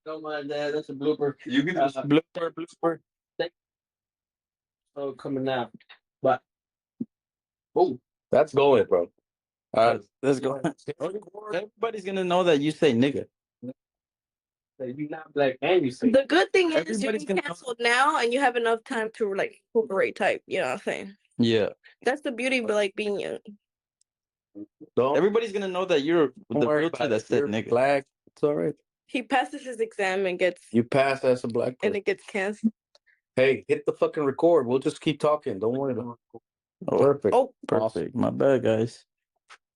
Don't mind that. That's a blooper. You can Blooper. Oh, coming out. But oh, That's going, bro. Let's go. Everybody's gonna know that you say nigga. you not black and you say The good thing is you Everybody's can gonna cancel now and you have enough time to like recuperate type, you know what I'm saying? Yeah. That's the beauty of like being young. Don't Everybody's gonna know that you're the worry realtor about that it. said You're nigga. black. It's all right. He passes his exam and gets You pass as a black and person. it gets canceled. Hey, hit the fucking record. We'll just keep talking. Don't worry about it. Oh, Perfect. Oh, perfect. My bad, guys.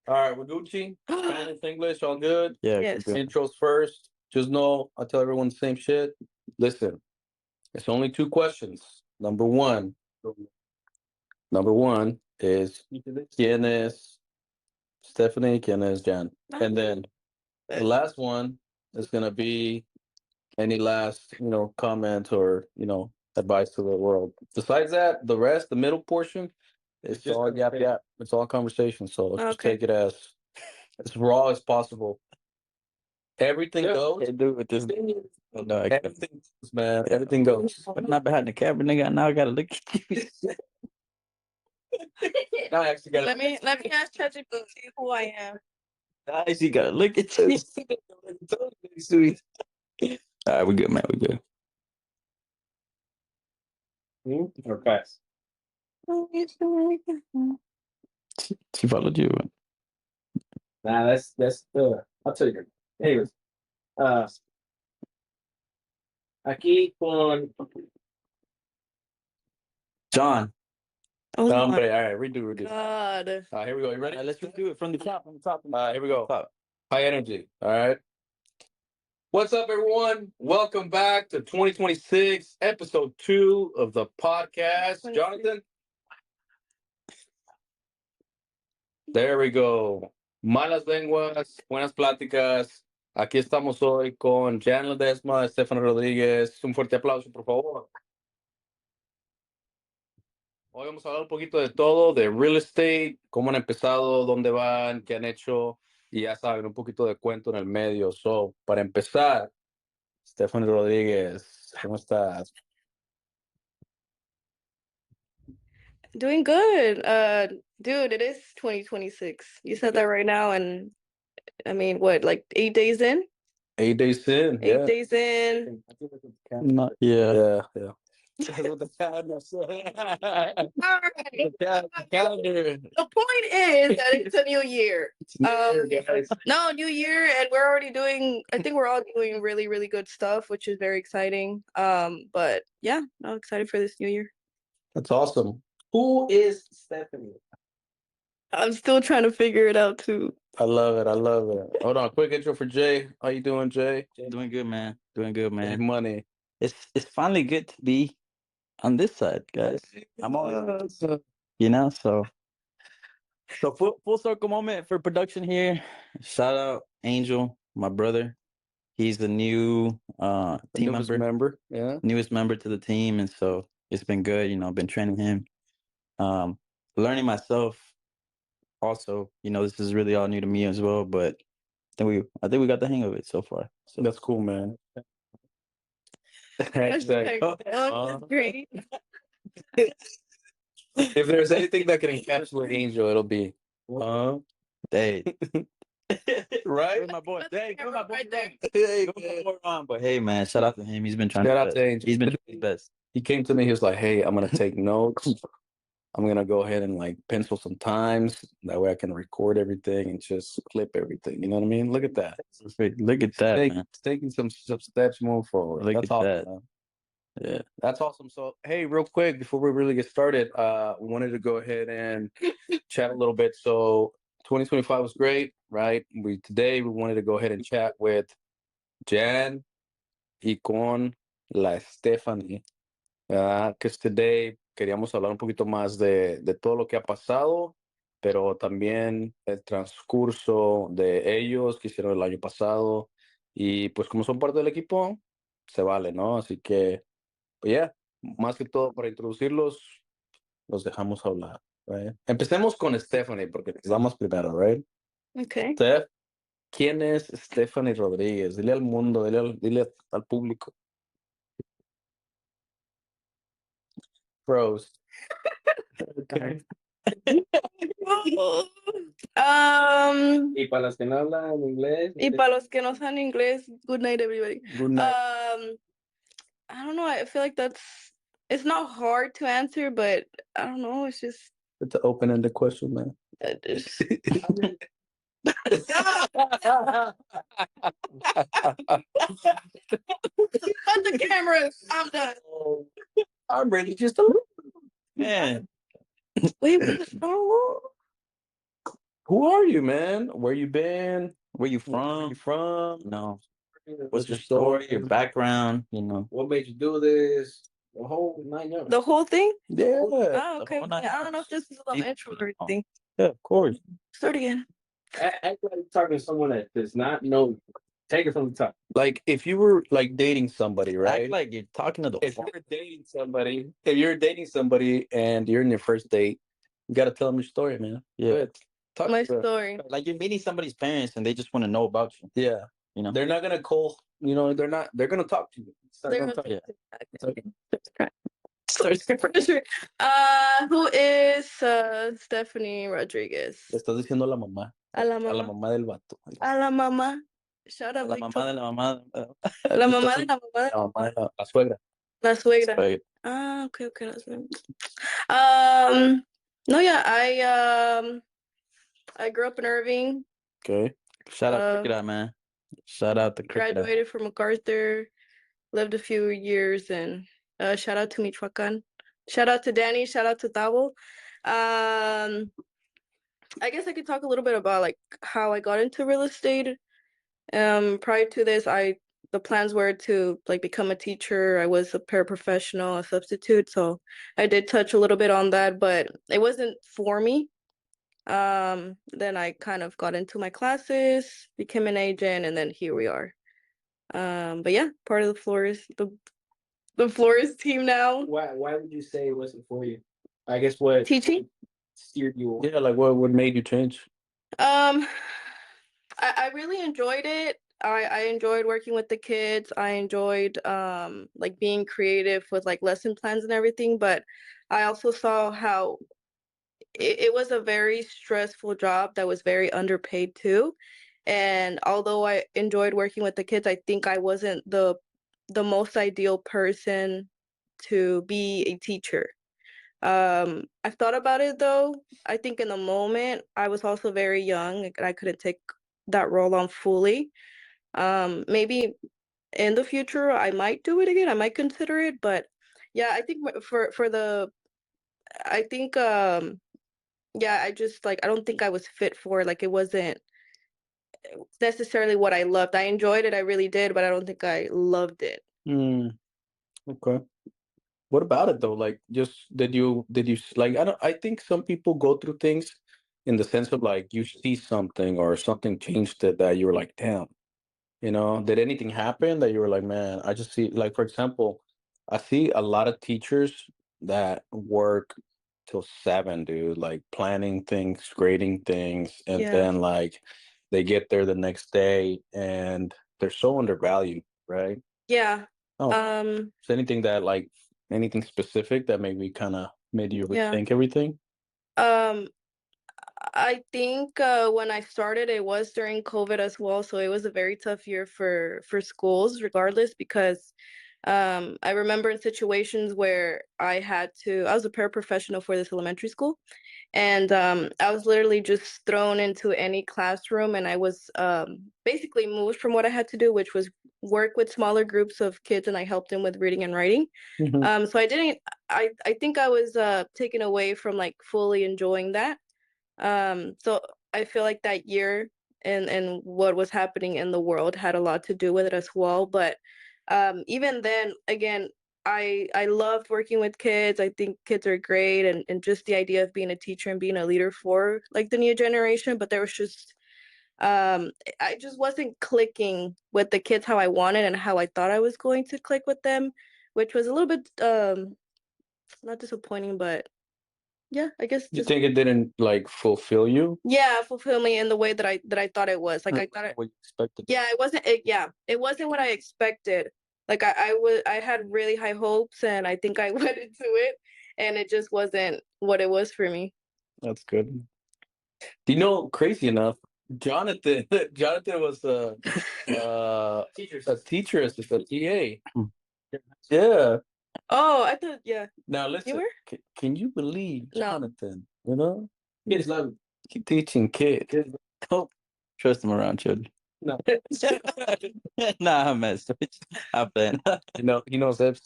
All right, we're Gucci. Spanish, English, all good. Yeah. yes. Good. Intros first. Just know I tell everyone the same shit. Listen, it's only 2 questions. Number one is ¿Quién es Stephany? ¿Quién es Jan? And then the last one is gonna be any last, comment or, advice to the world. Besides that, the rest, the middle portion, it's just all yap okay. yap. It's all conversation. So let's just Okay. take it as raw as possible. Everything Yeah. goes. Can't do it with this. No, I can't. Everything goes, man. Everything goes. But not behind the camera, nigga. Now I gotta look at you. Now I actually got Let me ask ChatGPT who I am. Guys, you gotta look at you. Sweet. All right, we good, man. We good. Or pass. She followed you. Nah, that's I'll tell you. Anyways, aquí con John. Oh my Hombre, all right, redo. God. All right, here we go. You ready? Let's do it from the top. Here we go. Top. High energy. All right. What's up, everyone? Welcome back to 2026, episode 2 of the podcast. Jonathan? There we go. Malas lenguas, buenas platicas. Aquí estamos hoy con Jan Ledesma, Stephany Rodríguez. Un fuerte aplauso, por favor. Hoy vamos a hablar un poquito de todo, de real estate, cómo han empezado, dónde van, qué han hecho, y ya saben, un poquito de cuento en el medio. So, para empezar, Stephany Rodríguez, ¿cómo estás? Doing good. Dude, it is 2026. You said that right now, and I mean, what, like 8 days in? 8 days in, 8 days in. Not, yeah. Yeah. All right. The calendar. The point is that it's a new year. No, new year, and we're already doing. I think we're all doing really, really good stuff, which is very exciting. But yeah, I'm excited for this new year. That's awesome. who is Stephany? I'm still trying to figure it out too. I love it. Hold on, quick intro for Jay. How you doing, Jay? Doing good, man. Doing good, Big man. money. It's finally good to be on this side, guys. I'm all, so full circle moment for production here. Shout out Angel, my brother. He's the new team member. Yeah. Newest member to the team, and so it's been good. I've been training him, learning myself. Also, this is really all new to me as well, but I think we got the hang of it so far. So That's cool, man. Hashtag, that's great. If there's anything that can encapsulate Angel, it'll be hey, right? my boy. Hey, my boy. Right there. Hey, But hey, man, shout out to him. He's been trying. Shout out to Angel. He's been trying his best. He came to me. He was like, "Hey, I'm gonna take notes. I'm gonna go ahead and pencil some times. That way I can record everything and just clip everything. You know what I mean? Look at that. Perfect. Look at that, man. Taking some steps move forward. Look That's at awesome, that. man. Yeah. That's awesome. So, hey, real quick before we really get started, we wanted to go ahead and chat a little bit. So, 2025 was great, right? Today we wanted to go ahead and chat with Jan y con la Stephany. Because today queríamos hablar un poquito más de todo lo que ha pasado, pero también el transcurso de ellos que hicieron el año pasado. Y pues como son parte del equipo, se vale, ¿no? Así que, pues ya, más que todo para introducirlos, los dejamos hablar. Right? Empecemos con Stephany, porque nos vamos primero, right? Okay. Steph, ¿Quién es Stephany Rodríguez? Dile al mundo, dile al público. Pros. Okay. Y para los que no hablan inglés. Y para los que no saben inglés, good night, everybody. Good night. I don't know. I feel like it's not hard to answer, but I don't know. It's just. It's an open-ended question, man. Cut the cameras. I'm done. I'm ready just a little. Man, Wait, oh, Who are you, man? Where you been? where you Where you from? from? No. What's your story, your background? What made you do this? The whole 9 yards. the whole thing? Yeah. Oh, okay. whole nine Yeah, I don't know if this is a little intro or anything. Yeah, of course. Start again. Act like you're talking to someone that does not know you. Take it from the top. Like if you were like dating somebody, right? Act like you're talking to the if phone. you're dating somebody and you're in your first date, you gotta tell them your story, man. Yeah. Good. Talk My to- story. Like you're meeting somebody's parents and they just want to know about you. Yeah. You know? They're not gonna call, they're gonna talk to you. They're gonna gonna talk- talk to who is Stephany Rodriguez? Le estás diciendo a la mamá. A la A la mamá. mamá del vato. A la mamá. Shout out, La mamá de la mamá. La mamá de la mamá de La mamá de la suegra. la suegra. Right. Ah, okay, la suegra. No, yeah, I grew up in Irving. Okay. Shout out Cricket Eye, man. Shout out to Cricket Eye. Graduated from MacArthur. Lived a few years, and shout out to Michoacan. Shout out to Danny. Shout out to Tavo. I guess I could talk a little bit about like how I got into real estate. Prior to this, the plans were to like become a teacher. I was a paraprofessional, a substitute, so I did touch a little bit on that, but it wasn't for me. Then I kind of got into my classes, became an agent, and then here we are. But yeah, part of the Flores team now. Why would you say it wasn't for you? I guess what Teaching. steered you away? Yeah, like what made you change? I really enjoyed it. I enjoyed working with the kids. I enjoyed like being creative with like lesson plans and everything, but I also saw how it was a very stressful job that was very underpaid too. And although I enjoyed working with the kids, I think I wasn't the most ideal person to be a teacher. I've thought about it though. I think in the moment I was also very young and I couldn't take that role on fully. Maybe in the future I might do it again. I might consider it, but yeah, I think I think yeah, I just like I don't think I was fit for it. Like it wasn't necessarily what I loved. I enjoyed it, I really did, but I don't think I loved it. Okay. What about it though? Like, just did you like? I think some people go through things in the sense of like you see something or something changed it that you were like, damn. Did anything happen that you were like, man? I just see, like, for example, I see a lot of teachers that work till 7, dude, like planning things, grading things, and Yeah. then like they get there the next day and they're so undervalued, right? Yeah. Oh, is anything that like anything specific that maybe kind of made you Yeah. rethink everything? I think when I started, it was during COVID as well, so it was a very tough year for schools, regardless, because I remember in situations where I was a paraprofessional for this elementary school, and I was literally just thrown into any classroom, and I was basically moved from what I had to do, which was work with smaller groups of kids, and I helped them with reading and writing. Mhm. So I think I was taken away from like fully enjoying that. So I feel like that year and what was happening in the world had a lot to do with it as well. But even then, again, I loved working with kids. I think kids are great, and just the idea of being a teacher and being a leader for like the new generation. But there was just I just wasn't clicking with the kids how I wanted and how I thought I was going to click with them, which was a little bit not disappointing, but yeah, I guess You just think it didn't like fulfill you? fulfill me in the way that I thought it was. Like I thought it. What you expected? Yeah, it wasn't what I expected. Like I had really high hopes, and I think I went into it, and it just wasn't what it was for me. That's good. Do you know? Crazy enough, Jonathan. Jonathan was a teacher assistant, TA. Yeah. Oh, I thought Now you listen. were. Can you believe No. Jonathan? You know, Kids love it. keep teaching kids. Kids, Don't trust him around children. no. Nah, I'm messed. I'm playing. You know, he knows that.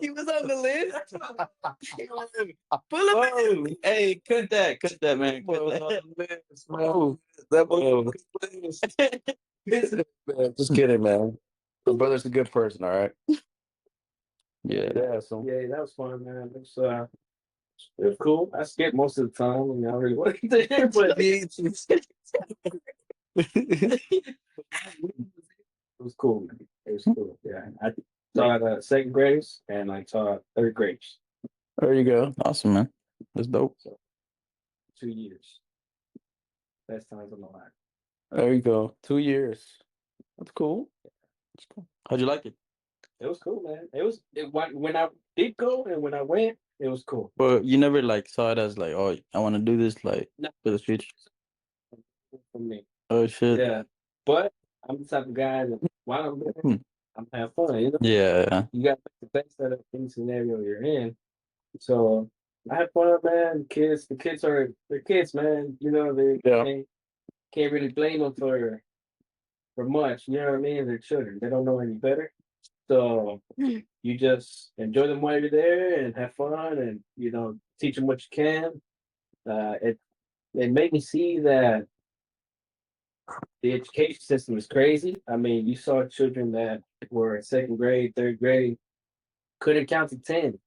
He was on the list. Pull him in. Hey, cut that, man. Cut that. That was man. Just kidding, man. My brother's a good person, all right. Yeah. Yeah. So Yeah, that was fun, man. It was cool. I skipped most of the time. I mean, I really wasn't there, but it was cool, man. It was cool. Yeah, I taught second graders and I taught third graders. there you go. Awesome, man. That's dope. So 2 years. Best times of my life. There you go. 2 years. That's cool. That's cool. How'd you like it? It was cool, man. When I did go and when I went, it was cool. But you never like saw it as like, oh, I want to do this like No. for the future. For me. Oh shit. Yeah. But I'm the type of guy that while I'm there, I'm having fun, you know? Yeah. You got to make the best out of any scenario you're in. So I had fun, man. The kids they're kids, man. You know, they can't really blame them for much. You know what I mean? They're children. They don't know any better. So you just enjoy them while you're there and have fun, and you know, teach them what you can. It made me see that the education system is crazy. I mean, you saw children that were in second grade, third grade, couldn't count to 10,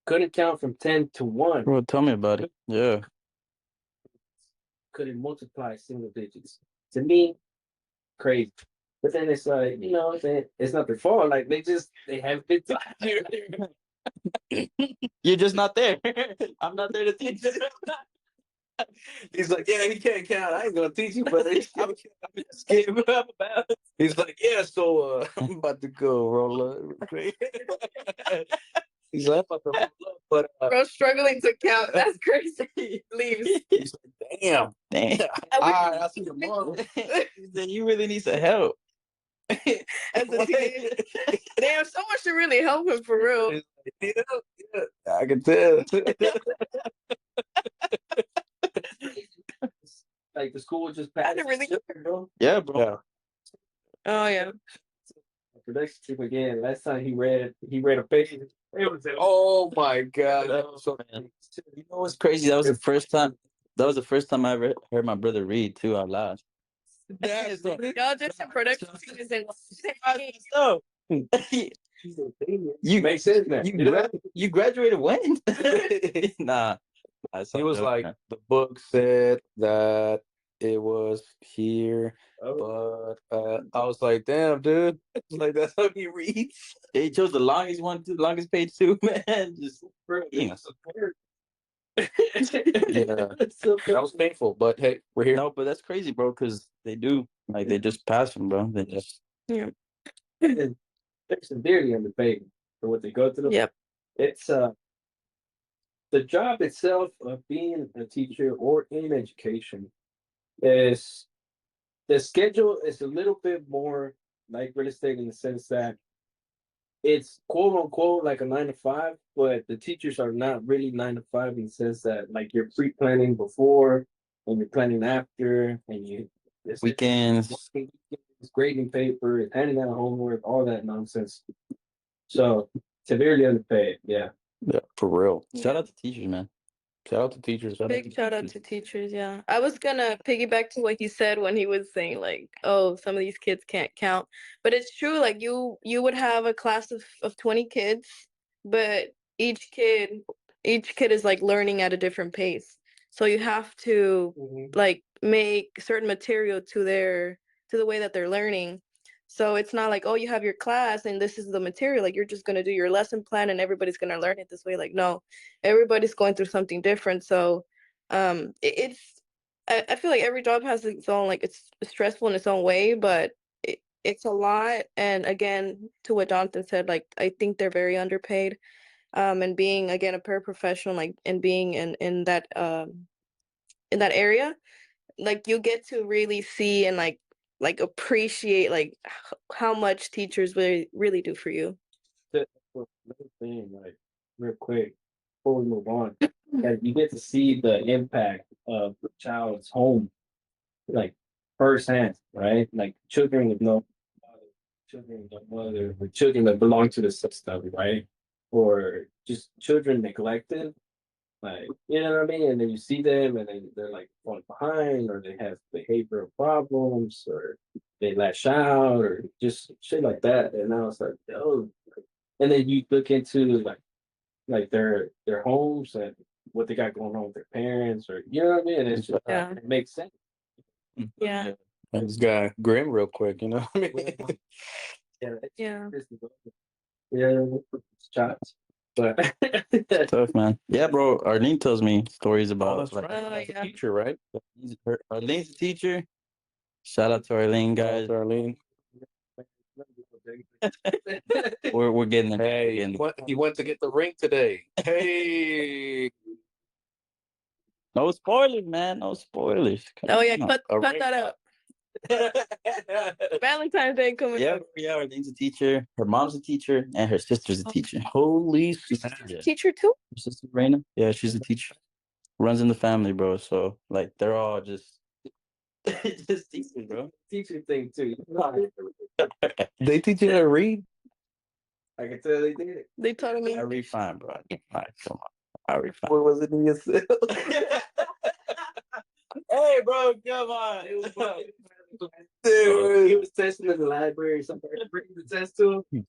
couldn't count from 10 to 1, Bro, tell me about it. Yeah. couldn't multiply single digits. To me, crazy. But then it's like, you know, it's not their fault. Like they haven't been taught. You're just not there. I'm not there to teach. He's like, yeah, he can't count. I ain't gonna teach you, but I'm just kidding about it. He's like, yeah, so I'm about to go roll up. He's like, I'm about to roll up, but Bro, struggling to count. That's crazy. Leaves. he's like, damn. All right, I'll see you tomorrow. Then you really need some help. As a teen. Damn, someone should really help him for real. Yeah, I can tell. Like the school just I passed. didn't really- Bro. Yeah, bro. Yeah. Oh yeah. Production team again. Last time he read a page. It was Oh my God. That was so Man. You know what's crazy? That was the first time. That was the first time I ever heard my brother read too out loud. That's Y'all just in production is insane. So you makes sense now. you graduated when? Nah. He was like, the book said that it was here, Oh, but I was like, damn, dude. Like, that's how he reads. He chose the longest one, too, longest page too, man. Just yeah. That was painful, but hey, we're here. no, but that's crazy, bro. Because they do like they just pass them, bro. They just They're severely underpaid for what they go through. Yep. It's the job itself of being a teacher or in education is the schedule is a little bit more like real estate in the sense that it's quote unquote like a 9 to 5, but the teachers are not really 9 to 5 in the sense that like you're pre-planning before and you're planning after and weekends. grading paper, handing out homework, all that nonsense. So severely underpaid, yeah. Yeah, for real. Shout out to teachers, man. Shout out to teachers. Big shout out to teachers, yeah. I was gonna piggyback to what he said when he was saying like, oh, some of these kids can't count. But it's true, like you would have a class of 20 kids, but each kid is like learning at a different pace. So you have to like make certain material to the way that they're learning. So it's not like, oh, you have your class and this is the material. Like, you're just going to do your lesson plan and everybody's going to learn it this way. Like, no, everybody's going through something different. So I feel like every job has its own, like, it's stressful in its own way, but it's a lot. And again, to what Jonathan said, like, I think they're very underpaid. And being, again, a paraprofessional, like, and being in that area, like, you get to really see and like appreciate like how much teachers really do for you. Another thing, like real quick before we move on, that you get to see the impact of the child's home, like firsthand, right? Like children with no father, children with no mother, or children that belong to the system, right? Or just children neglected, like, you know what I mean? And then you see them and they're like falling behind, or they have behavioral problems, or they lash out, or just shit like that. And I was like, oh, and then you look into like their homes and what they got going on with their parents, or you know what I mean? It's just it makes sense. Yeah. I just got grim real quick, you know what I mean? Yeah. Yeah, shots. But Tough, man. Yeah, bro. Arlene tells me stories about that's like right. That's a yeah. teacher, right? Arlene's a teacher. Shout out to Arlene, guys. Darlene. We're getting there. Hey, he went to get the ring today. Hey. No spoilers, man. No spoilers. Oh yeah, on. cut ring. that up. Valentine's Day coming Yeah, up. yeah. Arlene's a teacher. Her mom's a teacher, and her sister's a teacher. Holy snap. Teacher too? Her sister Raina. Yeah, she's a teacher. Runs in the family, bro. So like, they're all just teachers, bro. teacher thing too. They teach you how to read? I can tell they did. They taught me. I read fine, bro. Come on. I read fine. What was it in yourself? Hey, bro, come on. It was fun. Dude, he was testing in the library. Somebody bring the test to him.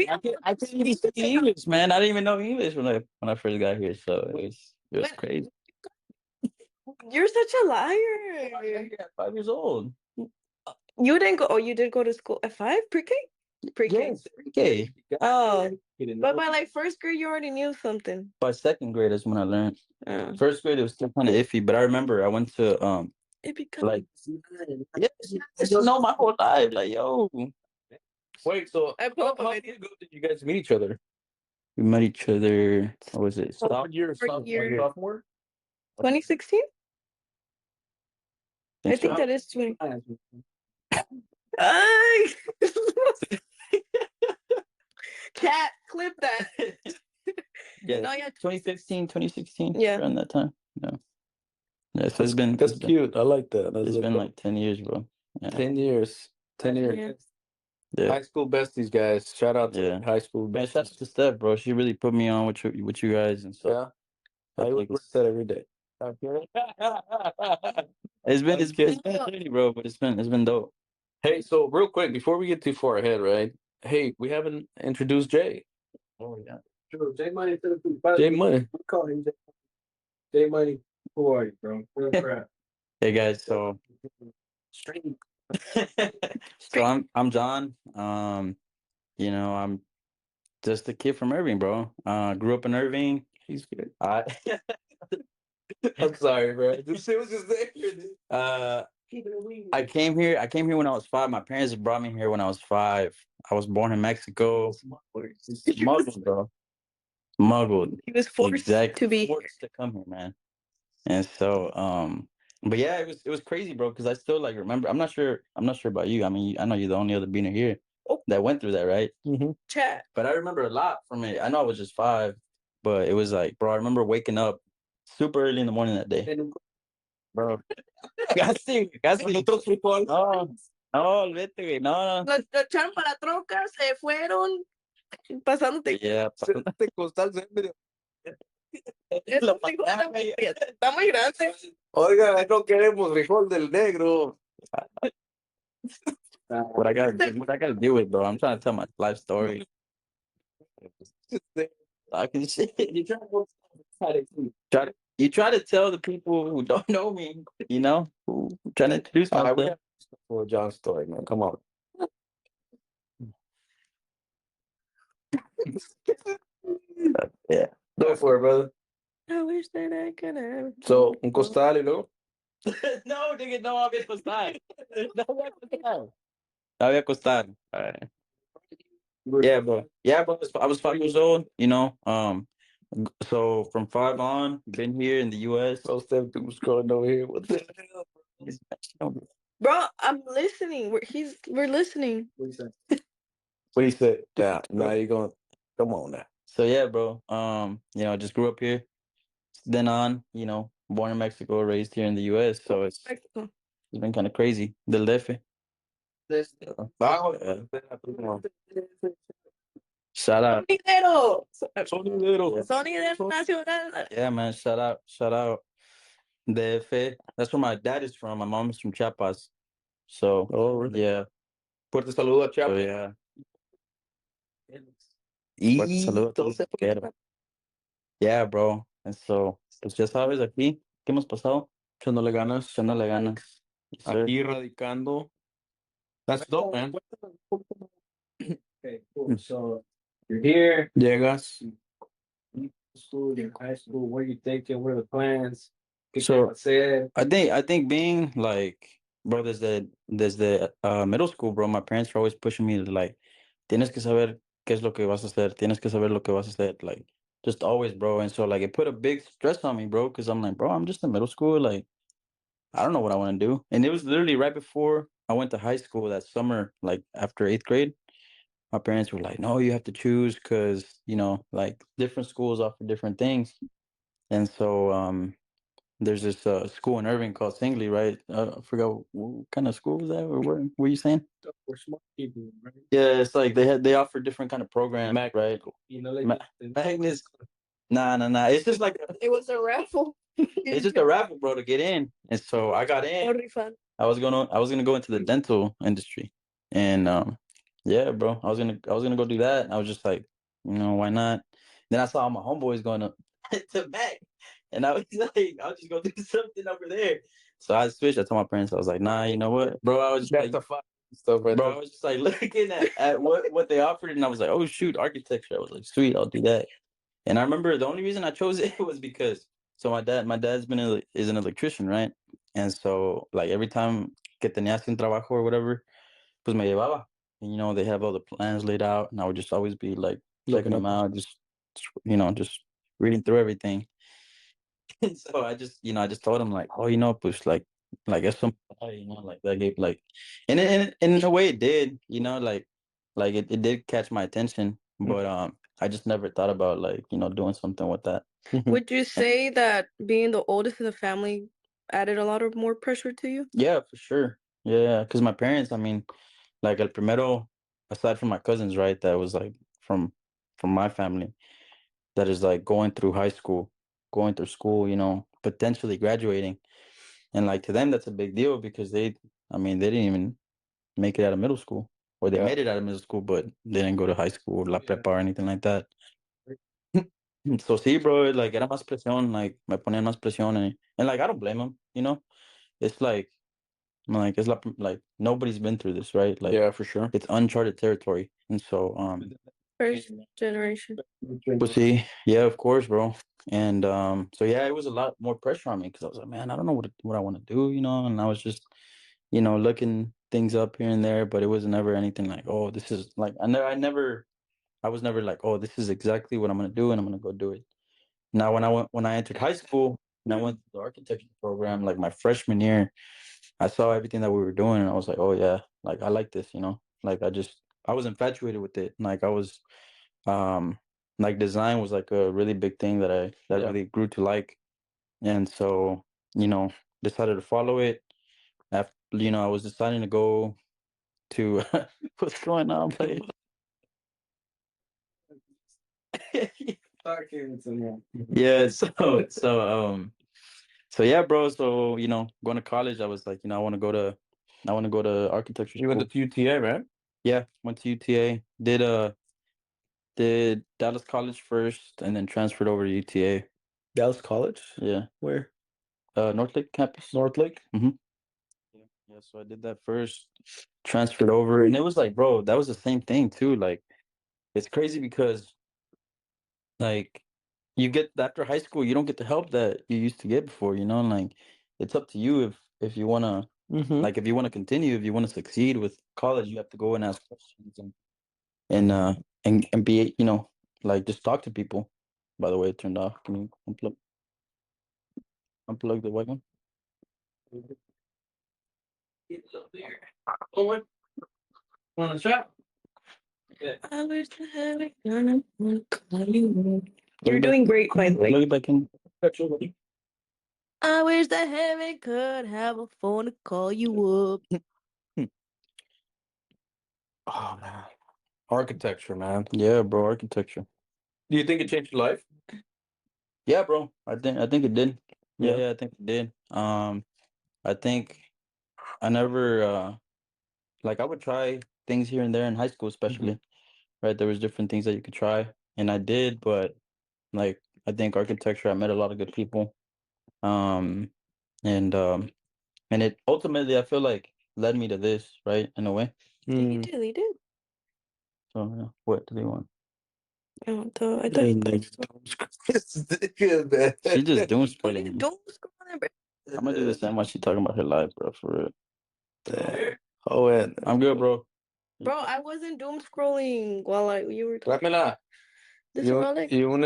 I couldn't even speak English, man. I didn't even know English when I first got here, so it was crazy. You're such a liar. I got 5 years old. You didn't go. Oh, you did go to school at 5? Pre-K? Pre-K. Yes, pre-K. Oh, He didn't but know. by like first grade, you already knew something. By second grade is when I learned. Oh. First grade it was still kind of iffy, but I remember I went to It becomes like I just know my whole life. Like, yo, Wait, so I pull up a how video. long ago did you guys meet each other? we met each other. What was it? Sophomore? 2016? I think so. that is 20. Ay! Cat, clip that. Yeah, No, yeah. 2015, 2016. Yeah. Around that time. Yeah. Yeah, so it's been That's cute. I like that. It's been like 10 years, bro. Yeah. 10 years. 10 years. Yeah. Yeah. High school besties, guys. Shout out to high school Man, shout out besties. to Steph, bro. She really put me on with you guys and stuff. Yeah. I would work that every day. It's been a journey, bro, but it's been dope. Hey, so real quick, before we get too far ahead, right? Hey, we haven't introduced Jay. Oh yeah. True. J Money to the Jay Money. We call him J Money. Who are you, bro? Real crap. Hey guys, so I'm John. You know, I'm just a kid from Irving, bro. Grew up in Irving. He's good. I I'm sorry, bro. This shit was just there. I came here when I was 5. My parents brought me here when I was 5. I was born in Mexico. Smuggled, bro. Smuggled. He was forced to be forced to come here, man. And so, but yeah, it was crazy, bro. Because I still like remember. I'm not sure about you. I mean, I know you're the only other beaner here that went through that, right? chat. But I remember a lot from it. I know I was just 5, but it was like, bro, I remember waking up super early in the morning that day, bro. Casi. No, olvídate, güey. No. Los echaron para la troca, se fueron pasándote. Yeah. Está muy grande. Oiga, no queremos frijol del negro. What I gotta do with, bro? I'm trying to tell my life story. Talking shit. You try to tell the people who don't know me, you know, who trying to introduce myself. for John's story, man. Come on. Yeah. Go for it, brother. I wish that I could have. So, un costal y luego. No, nigga, no había costar. No había costar. No había costar. Alright. Yeah, bro. Yeah, bro. I was 5 years old, you know. So from 5 on, been here in the US. So, Steph, dude was scrolling over here. What the hell? Bro, I'm listening. We're listening. What you say? What he said? Yeah, now you're going. Come on now. So yeah, bro. You know, just grew up here. Then on, you know, born in Mexico, raised here in the US. So it's Mexico. been kind of crazy. Del DF. Shout out. Sonidero. Sonidero. Sonidero Nacional. Yeah, man. Shout out. DF. That's where my dad is from. My mom is from Chiapas. So Oh, really? yeah. Fuerte saludo a So Chiapas. yeah. Fuerte saludo a todos. Yeah, bro. And so, pues ya sabes, aquí, ¿qué hemos pasado? Echándole ganas. Echándole ganas. Yes, sir. Aquí radicando. That's dope, man. Okay, cool. So you're here, Llegas. school, you're in high school. What are you thinking? What are the plans? ¿Qué So- quieres hacer? I think being like, bro, desde middle school, bro, my parents were always pushing me to like, tienes que saber qué es lo que vas a hacer, tienes que saber lo que vas a hacer, like, just always, bro. And so like it put a big stress on me, bro, because I'm like, bro, I'm just in middle school, like, I don't know what I want to do. And it was literally right before I went to high school that summer, like after 8th grade. My parents were like, no, you have to choose because, you know, like different schools offer different things. And so there's this school in Irving called Singley, right? I forgot what kind of school was that, or what were you saying? We're smart people, right? Yeah, it's like they offer different kind of programs, right? You know, like Magnus. Nah. It's just like It was a raffle. it's just a raffle, bro, to get in. And so I got in. Very fun. I was gonna go into the dental industry, and yeah, bro, I was gonna go do that. I was just like, you know, why not? Then I saw all my homeboys going to back, and I was like, I'll just go do something over there. So I switched. I told my parents, I was like, nah, you know what, bro? I was just That's like, the fun stuff right bro, I there. was just like looking at what they offered, and I was like, oh shoot, architecture. I was like, sweet, I'll do that. And I remember the only reason I chose it was because my dad's is an electrician, right? And so like every time que tenía un trabajo or whatever, pues me llevaba. And you know, they have all the plans laid out, and I would just always be like checking them out, just you know, just reading through everything. And so I just told him like, oh, you know, pues like it's some, you know, like that gave like, and in a way it did, you know, like it did catch my attention, but I just never thought about like, you know, doing something with that. Would you say that being the oldest in the family added a lot of more pressure to you? Yeah, for sure. Yeah, because my parents, I mean, like el primero, aside from my cousins, right, that was like from my family, that is like going through high school, going through school, you know, potentially graduating. And like to them, that's a big deal because I mean, they didn't even make it out of middle school, or they Yeah. made it out of middle school, but they didn't go to high school, la prepa, or anything like that. So sí, bro, like era más presión, like me ponían más presión, and like I don't blame them, you know. It's like it's like nobody's been through this, right? Like Yeah, for sure. it's uncharted territory, and so First generation. But see, yeah, of course, bro. And so yeah, it was a lot more pressure on me because I was like, man, I don't know what I want to do, you know. And I was just, you know, looking things up here and there, but it was never anything like, oh, this is like I was never like, oh, this is exactly what I'm gonna do, and I'm gonna go do it. Now, when I entered high school and I went to the architecture program, like my freshman year, I saw everything that we were doing, and I was like, oh yeah, like I like this, you know. Like I was infatuated with it. Like I was like design was like a really big thing that I Yeah. really grew to like. And so, you know, decided to follow it. After, you know, I was deciding to go to what's going on, please? Yeah, so yeah, bro. So, you know, going to college, I was like, you know, I want to go to architecture You went school. to UTA, right? Yeah, went to UTA. Did Dallas College first and then transferred over to UTA. Dallas College. Yeah. Where? North Lake campus. North Lake. Mhm. Yeah, so I did that first, transferred over, and it was like, bro, that was the same thing too. Like, it's crazy because like you get after high school, you don't get the help that you used to get before, you know, and like it's up to you if you wanna like if you wanna continue, if you wanna succeed with college, you have to go and ask questions and and be, you know, like just talk to people. By the way, it turned off. Can you unplug the white one? Want to shot? I wish I had it done. You're doing great, by the way. Plug it back in. I wish that heaven could have a phone to call you up. Oh man, architecture, man. Yeah, bro, architecture. Do you think it changed your life? Yeah, bro. I think it did. Yeah. Yeah, I think it did. I think I never like I would try things here and there in high school, especially, right? There was different things that you could try, and I did, but like I think architecture, I met a lot of good people, um, and um, and it ultimately I feel like led me to this, right? In a way. You did, you did. So yeah, what do they want? I thought She just doom What are scrolling you me. doing? What's going on, bro? I'm gonna do the same while she talking about her life, bro. For real. Oh, and I'm good, bro. Bro, I wasn't doom scrolling while you were talking. tráemela. This Y un, Rolex. y un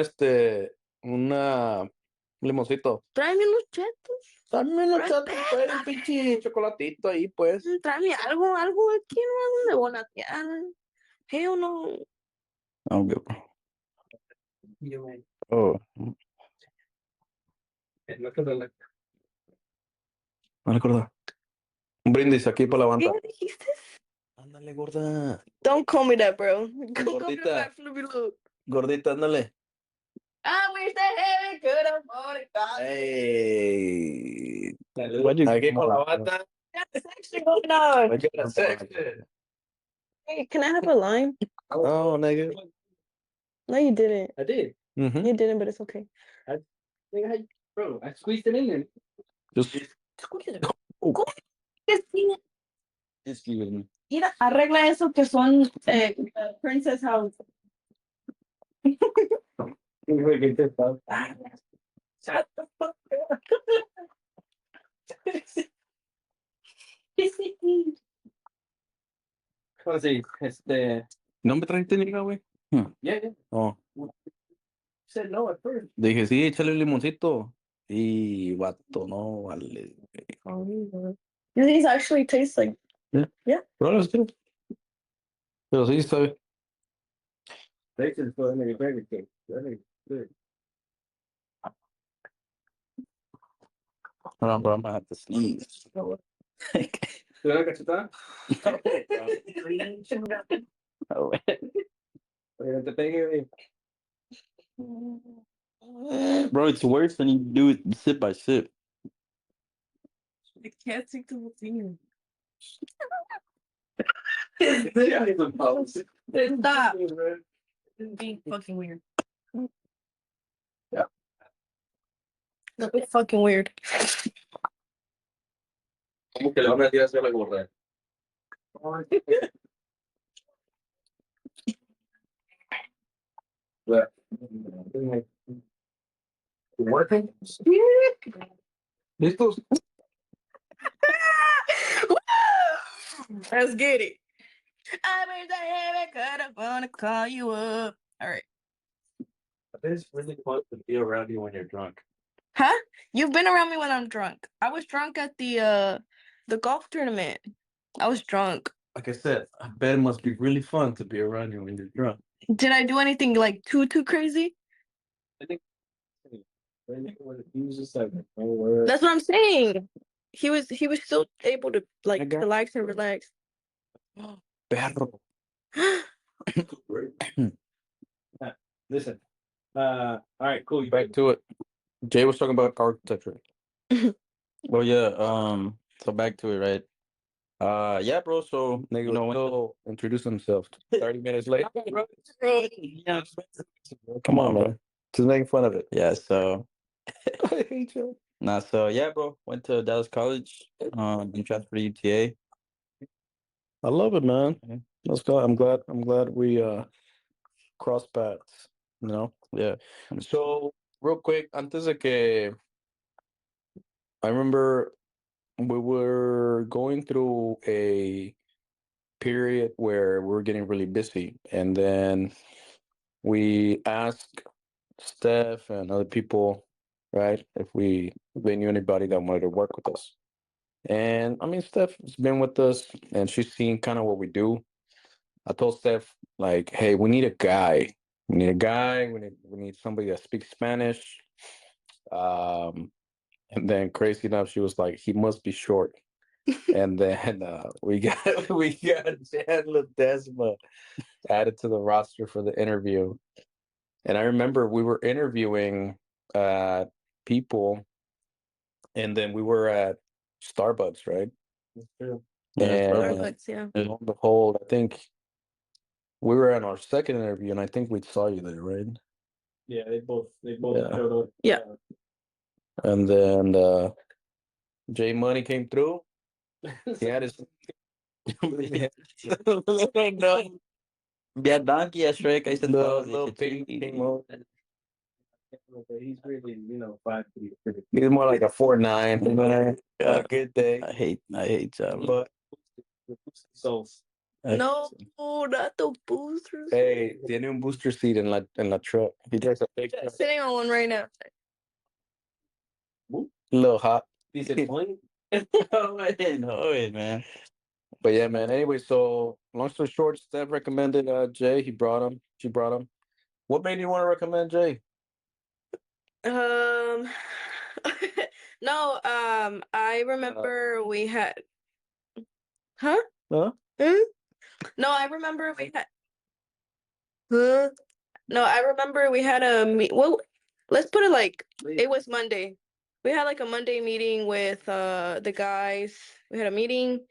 limoncito. Tráeme unos chetos. Tráeme unos Respeta. chatos, pues, un pinche chocolatito ahí, pues. Tráeme algo aquí, no me bonatear. Hell no. I'm good, bro. You may. Oh, No te lo No recuerdo. Un brindis aquí para la banda. ¿Qué dijiste? Ándale, gorda. Don't call me that, bro. Go to the Gordita. back, flippy look. Gordita, ándale. I wish that heaven could afford it. Hey. why'd you Aquí con la bata. Got the section going on. Aquí con la section. Hey, can I have a lime? Oh, nigga. No, you didn't. I did. Mm-hmm. You didn't, but it's okay. Bro, I squeezed it in there. Just Excuse me. Mira, arregla eso que son Princess House. Shut the fuck up. ¿Cómo se dice? ¿No me trajiste nada, güey? Yeah. Oh. You said no at first. Dije, sí, échale un limoncito. Y vato, no, vale. These actually taste like. Pero sí. Pero sí, sabe. They just put in a burger cake. That ain't good. Hold on, bro. I'm gonna have to sneeze. ¿Tú la cachetada? Oh, Oye, no te pegue, bro, it's worse when you do it sip by sip. I can't stick to the thing. Stop. This is being fucking weird. Yeah. That's fucking weird. ¿Cómo que le van a decir hacia la gorda? Working? ¿Listos? Let's get it. I wish I had could have wanna call you up. All right. It's really fun to be around you when you're drunk. Huh? You've been around me when I'm drunk. I was drunk at the golf tournament. I was drunk. Like I said, I bet it must be really fun to be around you when you're drunk. Did I do anything like too crazy? I think he was just like, no word. That's what I'm saying. He was still able to like relax and relax. Perro. Listen. All right, cool. You Back to it. Jay was talking about architecture. Well, yeah. So back to it, right? Yeah, bro. So Nigga, you know, will introduce himself 30 minutes late. come on, bro. Just making fun of it. Yeah. So I hate you. Nah, so yeah, bro. Went to Dallas College. Been transferred to UTA. I love it, man. Mhm. Let's go. I'm glad we crossed paths. You know. Yeah. So real quick, antes de que I remember we were going through a period where we were getting really busy, and then we asked Steph and other people, right, if they knew anybody that wanted to work with us. And I mean, Steph has been with us, and she's seen kind of what we do. I told Steph, like, hey, we need a guy. We need a guy. We need somebody that speaks Spanish. Um, and then crazy enough, she was like, he must be short. And then we got Jan Ledesma added to the roster for the interview. And I remember we were interviewing people, and then we were at Starbucks, right? Yeah, Yeah, And Starbucks, yeah. lo and behold, I think we were at our second interview, and I think we saw you there, right? yeah, they both Yeah. showed up. Yeah. And then J Money came through. He had his little Yeah, donkey, yeah, Shrek. I said little pig came over. But he's really, 5'3". He's more like a 4'9", man. Yeah. A good day. I hate Java. But So No, not the boosters. hey, tiene un booster seat en la truck. He drives a big truck. Sitting on one right now. A little hot. he's a point. No way, man. But yeah, man. Anyway, so long story short, Steph recommended Jay. He brought him. She brought him. What made you want to recommend Jay? Um, no, I remember we had, huh? Huh? Hmm? No, I remember we had, huh? No, I remember we had a well, let's put it like it was Monday. We had like a Monday meeting with the guys. We had a meeting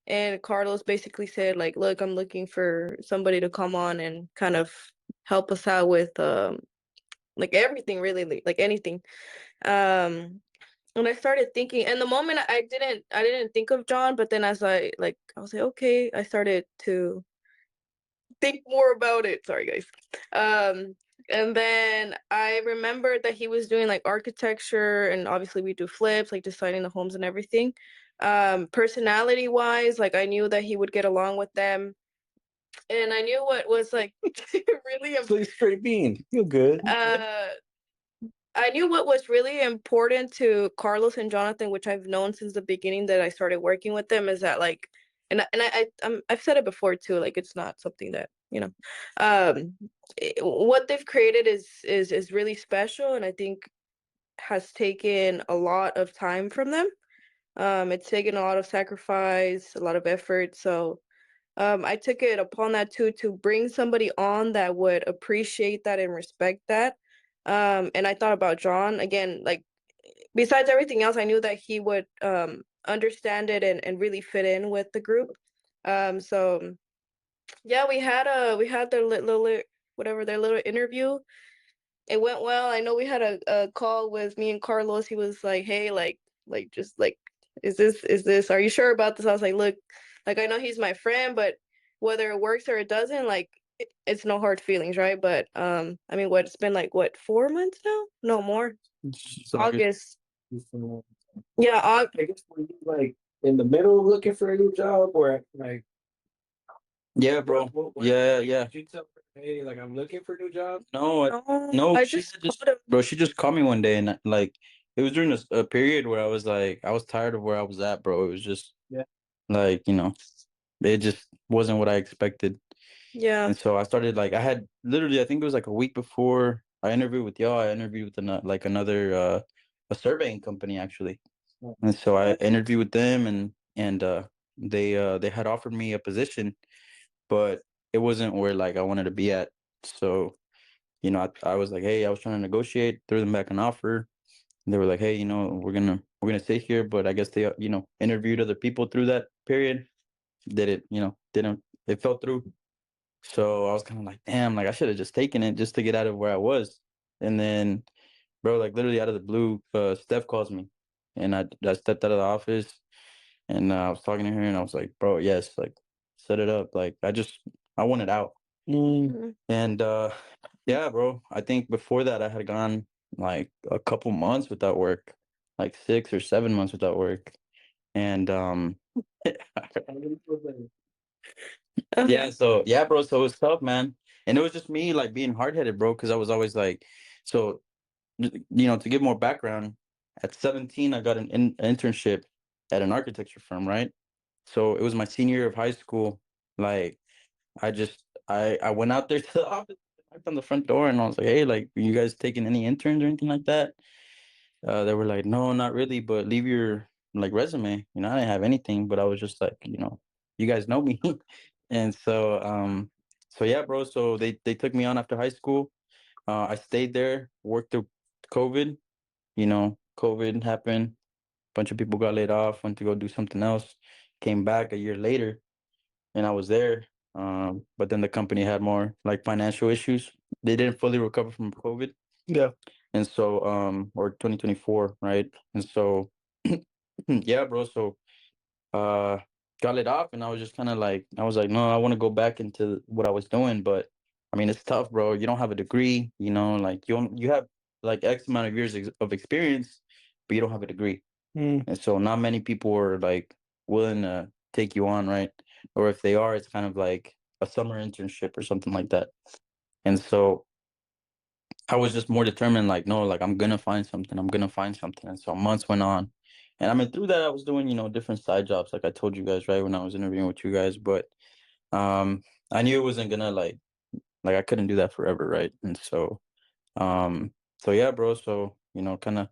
and Carlos basically said like, look, I'm looking for somebody to come on and kind of help us out with like everything really, like anything. And I started thinking, and the moment I didn't think of John, but then as I was like, okay, I started to think more about it. Sorry, guys. And then I remembered that he was doing like architecture, and obviously we do flips, like designing the homes and everything. Personality wise, like I knew that he would get along with them, and I knew what was like really So he's straight bean. You're good. I knew what was really important to Carlos and Jonathan, which I've known since the beginning that I started working with them, is that like, I've said it before too, like it's not something that what they've created is really special, and I think has taken a lot of time from them. It's taken a lot of sacrifice, a lot of effort. So I took it upon that too to bring somebody on that would appreciate that and respect that. And I thought about John again, like besides everything else, I knew that he would understand it and really fit in with the group. So yeah, we had their little whatever their little interview. It went well. I know we had a call with me and Carlos. He was like, hey, like just like is this are you sure about this? I was like, look, like I know he's my friend, but whether it works or it doesn't, like it's no hard feelings, right? But I mean, it's been like what, 4 months now? No more. So August. Yeah, I guess were you like in the middle of looking for a new job, or like yeah, bro. what- Yeah. did you tell her, hey, like I'm looking for a new job? No, I she just just called him. bro, she just called me one day, and like it was during a period where I was like, I was tired of where I was at, bro. It was just Yeah. like, it just wasn't what I expected. Yeah. And so I started like I had literally, I think it was like a week before I interviewed with y'all, I interviewed with another a surveying company actually. Oh. And so I interviewed with them, and they had offered me a position, but it wasn't where like I wanted to be at. So, I was like, hey, I was trying to negotiate, threw them back an offer. They were like, hey, we're gonna stay here, but I guess they interviewed other people through that period. Did it, didn't it fell through. So I was kind of like, damn, like I should have just taken it just to get out of where I was. And then, bro, like literally out of the blue, Steph calls me. and I stepped out of the office, and I was talking to her, and I was like, bro, yes, like set it up. Like I wanted out. And yeah, bro, I think before that I had gone like a couple months without work, like 6 or 7 months without work. And yeah, so yeah, bro, so it was tough, man. And it was just me like being hard-headed, bro, because I was always like, so to give more background, at 17 I got an internship at an architecture firm, right? So it was my senior year of high school. Like I went out there to the office, knocked on the front door, and I was like, hey, like, you guys taking any interns or anything like that? They were like, no, not really, but leave your like resume. I didn't have anything, but I was just like, you guys know me. And so yeah, bro. So they took me on after high school. I stayed there, worked through COVID. COVID happened. Bunch of people got laid off, went to go do something else, came back a year later, and I was there. But then the company had more like financial issues. They didn't fully recover from COVID. Yeah. And so, or 2024, right? And so, yeah, bro. So, got laid off, and I was just kind of like, I was like, no, I want to go back into what I was doing, but I mean, it's tough, bro. You don't have a degree, like you have like X amount of years of experience, but you don't have a degree. And so not many people are like willing to take you on, right? Or if they are, it's kind of like a summer internship or something like that. And so I was just more determined, like, no, like I'm gonna find something. I'm gonna find something. And so months went on. And I mean, through that I was doing, different side jobs, like I told you guys, right, when I was interviewing with you guys. But um I knew it wasn't gonna like I couldn't do that forever, right? And so yeah, bro. So, kind of,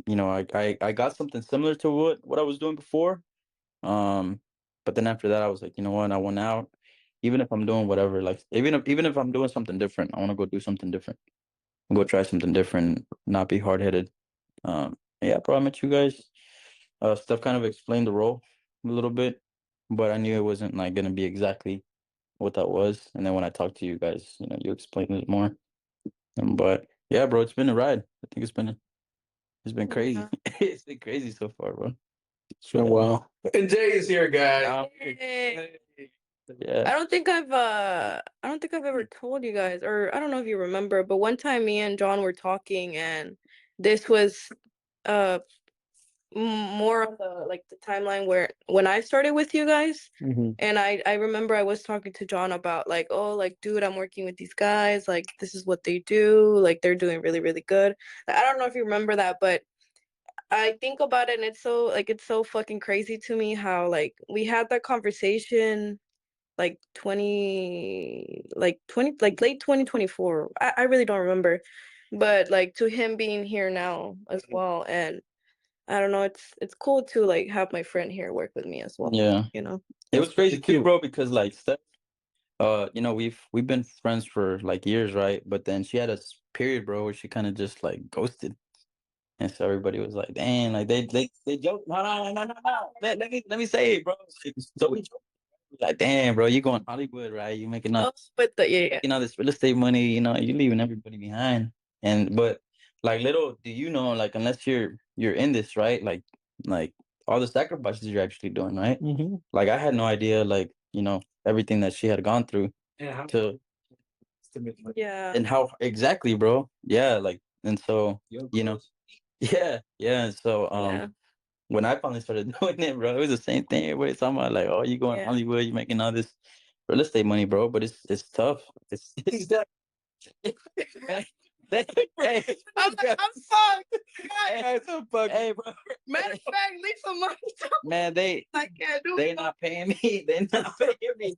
I got something similar to what I was doing before. Um, but then after that, I was like, you know what? I went out. Even if I'm doing whatever, like even if I'm doing something different, I want to go do something different. Go try something different. Not be hard headed. Yeah, bro. I met you guys. Steph kind of explained the role a little bit, but I knew it wasn't like gonna be exactly what that was. And then when I talked to you guys, you explained it more. But yeah, bro, it's been a ride. I think it's been crazy. Yeah. It's been crazy so far, bro. So wow. And Jay is here, guys. Hey. Yeah. I don't think I've ever told you guys, or I don't know if you remember, but one time me and John were talking, and this was uh more on the timeline where when I started with you guys. And I remember I was talking to John about like, oh, like, dude, I'm working with these guys, like this is what they do, like they're doing really, really good. I don't know if you remember that, but I think about it, and it's so fucking crazy to me how like we had that conversation like 20 like late 2024. I really don't remember. But like to him being here now as well, and I don't know, it's cool to like have my friend here work with me as well. Yeah. It was crazy too, bro, because like Steph, we've been friends for like years, right? But then she had a period, bro, where she kind of just like ghosted. And so everybody was like, "Dang!" Like they joke. No, no, no, no, no. Let me say it, bro. So we joke, like, "Damn, bro, you going Hollywood, right? You making all But yeah. this real estate money. You leaving everybody behind." But like, little do you know, like, unless you're in this, right? Like all the sacrifices you're actually doing, right? Like I had no idea, like, everything that she had gone through to Yeah. and how exactly, bro. Yeah, like, and so yeah, and so Yeah. when I finally started doing it, bro, it was the same thing. Everybody's talking about like, oh, you going Yeah. Hollywood, you making all this real estate money, bro. But it's tough. It's hey, I'm fucked. hey, bro. Matter of fact, leave some money. Man, I can't do they it. not paying me. They not paying me.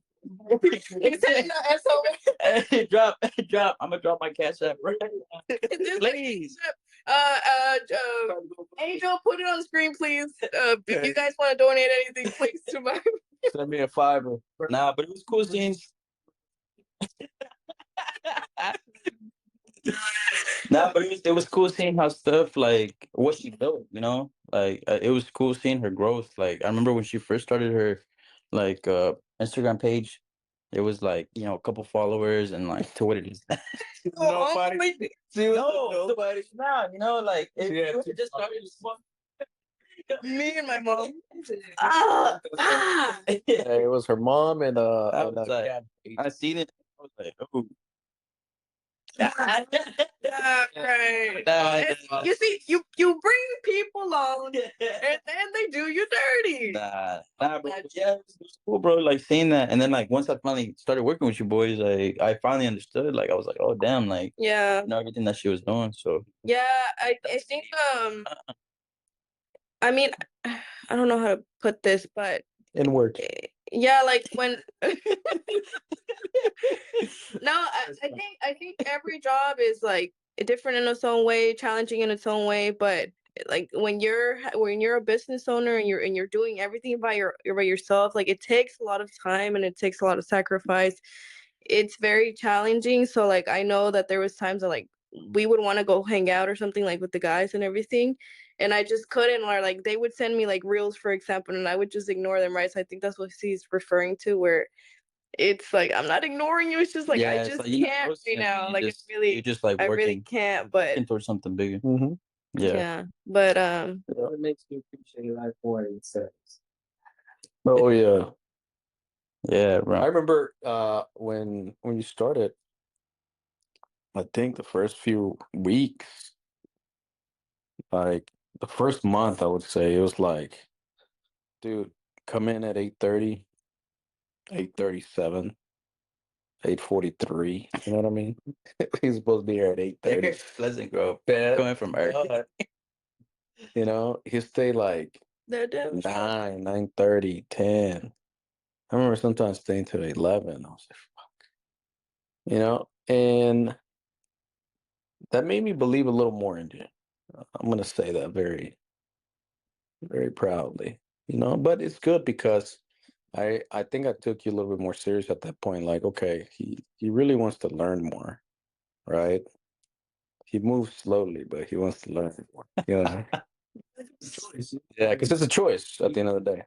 He said no SOS. Hey, drop. I'm gonna drop my cash app right now. Please. Angel, put it on the screen, please. If you guys want to donate anything, please to my. Send me a $5. Nah, but it was cool seeing. Nah, but it was cool seeing how stuff like what she built. Like it was cool seeing her growth. Like I remember when she first started her like Instagram page, it was like a couple followers and like to what it is. Nobody. No, nobody. Nah, like it just started small. Me and my mom. Ah, ah. It was her mom and I a was like, cat. I seen it. I was like, oh. Right. You see, you bring people on, and then they do you dirty. Nah, bro. Yeah, it was cool, bro. Like seeing that, and then like once I finally started working with you boys, I finally understood. Like I was like, oh damn, like Yeah. you know everything that she was doing. So Yeah, I think I mean, I don't know how to put this, but In words. yeah, like when no, I think every job is like different in its own way, challenging in its own way, but like when you're a business owner and you're doing everything by yourself, like it takes a lot of time and it takes a lot of sacrifice. It's very challenging. So like I know that there was times that like we would want to go hang out or something like with the guys and everything. And I just couldn't, or like they would send me like reels, for example, and I would just ignore them, right? So I think that's what he's referring to, where it's like I'm not ignoring you. It's just like I yeah, it's just like you can't right now. you Like just it's really, you just like I really can't. But working towards something bigger. Mm-hmm. Yeah. yeah, but It makes you appreciate life more than sex. Oh yeah. Yeah, I bro. remember when you started, I think the first few weeks, like the first month, I would say it was like, dude, come in at 8:30, 8:37, 8:43. You know what I mean? He's supposed to be here at 8:30. Pleasant Grove. Bad. Going from Earth. You know, he stay like they're damn sure. 9, 9:30, 10. I remember sometimes staying till 11. I was like, fuck. You know, and that made me believe a little more in you. I'm gonna say that very, very proudly. You know, but it's good because I think I took you a little bit more serious at that point. Like, okay, he really wants to learn more, right? He moves slowly, but he wants to learn more. You know? Yeah, because it's a choice at the end of the day.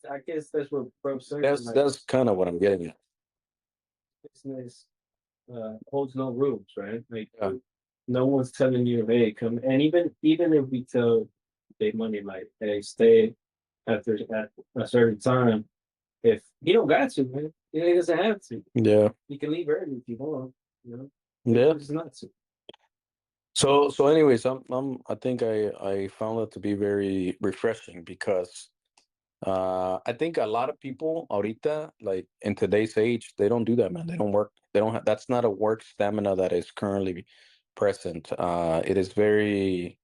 I guess that's what pro surfing That's kind of what I'm getting at. business holds no rules, right? Like Yeah. no one's telling you, hey, come. And even if we tell big money, like, hey, stay at a certain time, if he don't got to, man, he doesn't have to. Yeah. You can leave early if you want, you know. Yeah. It's not to. So anyways, I think I found it to be very refreshing because I think a lot of people ahorita, like in today's age, they don't do that, man. They don't work. They don't have, that's not a work stamina that is currently present. It is very,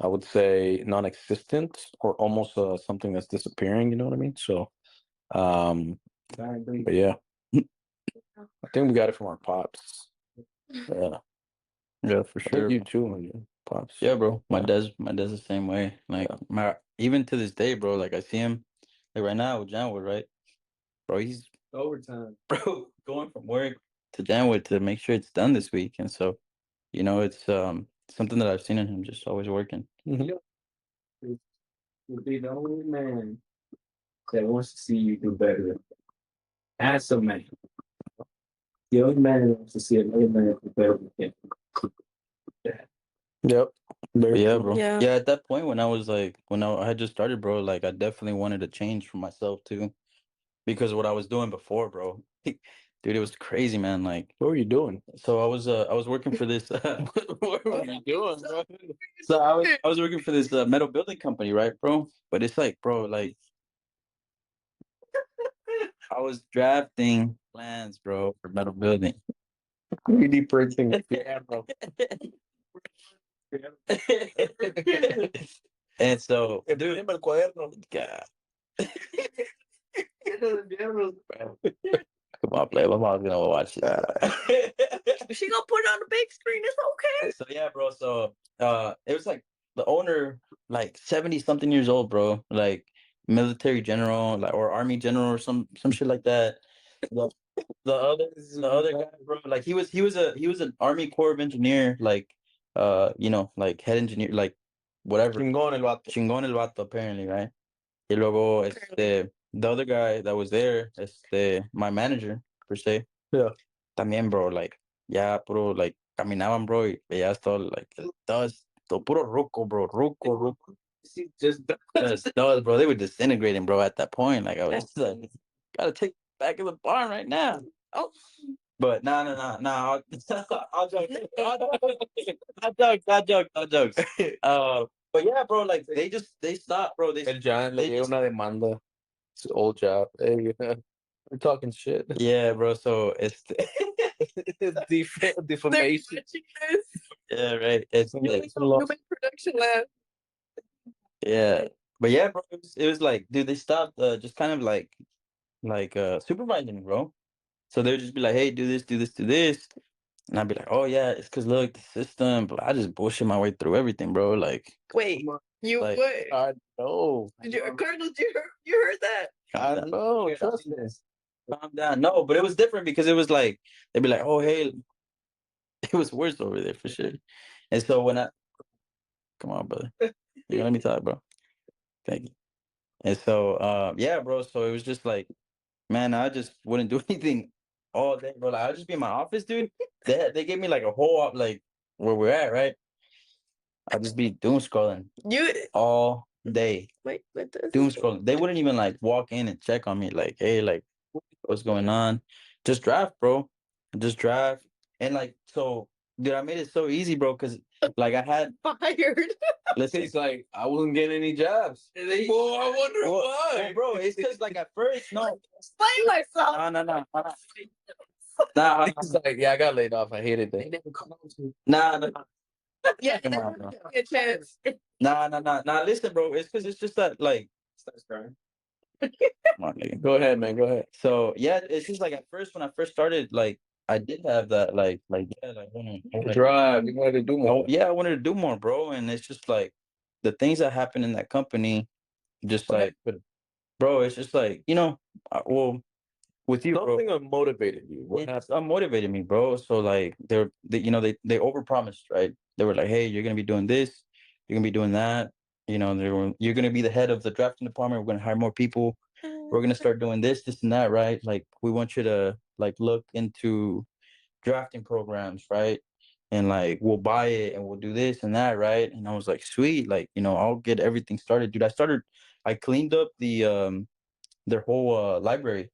I would say, non-existent or almost something that's disappearing. You know what I mean? So, I agree. but yeah, I think we got it from our pops. Yeah, Yeah, for I think sure. you too, man. Your pops. Yeah, bro. My Yeah. dad's the same way. Like even to this day, bro. Like I see him, like right now with Janwood, right? Bro, he's Overtime. bro going from work to Janwood to make sure it's done this week, and so you know it's something that I've seen in him, just always working. Mhm. You'll be the only man that wants to see you do better. As a man, the only man that wants to see another man do better than him. Yep. But Very yeah, true. bro. Yeah. Yeah, at that point when I was like when I had just started, bro, like I definitely wanted to change for myself too, because what I was doing before, bro, dude, it was crazy, man. Like, What were you doing? so I was working for this. What were you doing, bro? So I was working for this metal building company, right, bro? But it's like, bro, like I was drafting plans, bro, for metal building. 3D printing. Yeah, bro. And so, dude, Imprime el cuaderno. God. Come on, play. My mom's gonna watch it. She gonna put it on the big screen. It's okay. So yeah, bro. So it was like the owner, like 70 something years old, bro. Like military general, like or army general or some shit like that. The, the other guy, bro, like he was an Army Corps of Engineer, like you know, like head engineer, like whatever. Chingón el vato. Chingón el vato, apparently, right? Y luego, the other guy that was there, my manager, per se. Yeah. También, bro, like, ya, puro, like, caminaban, bro, y veías todo, like, el dust. ruquito, puro ruco, bro. Ruco. Just Those, bro, they were disintegrating, bro, at that point. Like, I was like, gotta take back in the barn right now. Oh, but no. I'll joke. I'll jokes. But yeah, bro, like they stopped, bro. El Jan le they dio just, una demanda. It's an old job. Hey, we're talking shit. yeah, bro. So it's Defamation. yeah, right. It's Human production lab. yeah, but yeah, bro. It was like, dude, they stopped just kind of like supervising me, bro. So they would just be like, hey, do this, do this, do this. And I'd be like, oh yeah, it's cause look, the system, but I just bullshit my way through everything, bro. Like, Wait, you like, what? I know. Did you, Cardinal? You heard that? I calm down, know. Trust me. calm down. No, but it was different because it was like they'd be like, oh hey, it was worse over there for sure. And so when I come on, brother, you gonna let me talk, bro. Thank you. And so yeah, bro. So it was just like, man, I just wouldn't do anything all day, bro. Like I'd just be in my office, dude. They gave me like a whole like where we're at, right? I'd just be doom scrolling You all day. wait, what does Doom it say? scrolling. They wouldn't even like walk in and check on me, like, hey, like, what's going on? Just draft, bro. Just draft. And like, so, dude, I made it so easy, bro, because like I had, Fired. listen, He's like, I wasn't getting any jobs. and then Well, I wonder well, why. bro, it's because like at first, no, Explain myself. no. He's like, yeah, I got laid off. I hated they that. never come out to Nah, Yeah, come on, bro. give me a chance. Nah. Listen, bro, it's because it's just that, like, starts crying. come on, nigga. Go ahead, man. Go ahead. So yeah, it's just like at first when I first started, like I did have that yeah, like Drive. You wanted to do more. yeah, I wanted to do more, bro. And it's just like the things that happen in that company, just like, bro, it's just like, well, with you, bro, Something motivated you. What it happened? unmotivated me, bro. So like they overpromised, right? They were like, hey, you're gonna be doing this, you're gonna be doing that. You're gonna be the head of the drafting department. We're gonna hire more people. We're gonna start doing this and that, right? Like we want you to like look into drafting programs, right? And like we'll buy it and we'll do this and that, right? And I was like, sweet, like, I'll get everything started, dude. I cleaned up their whole library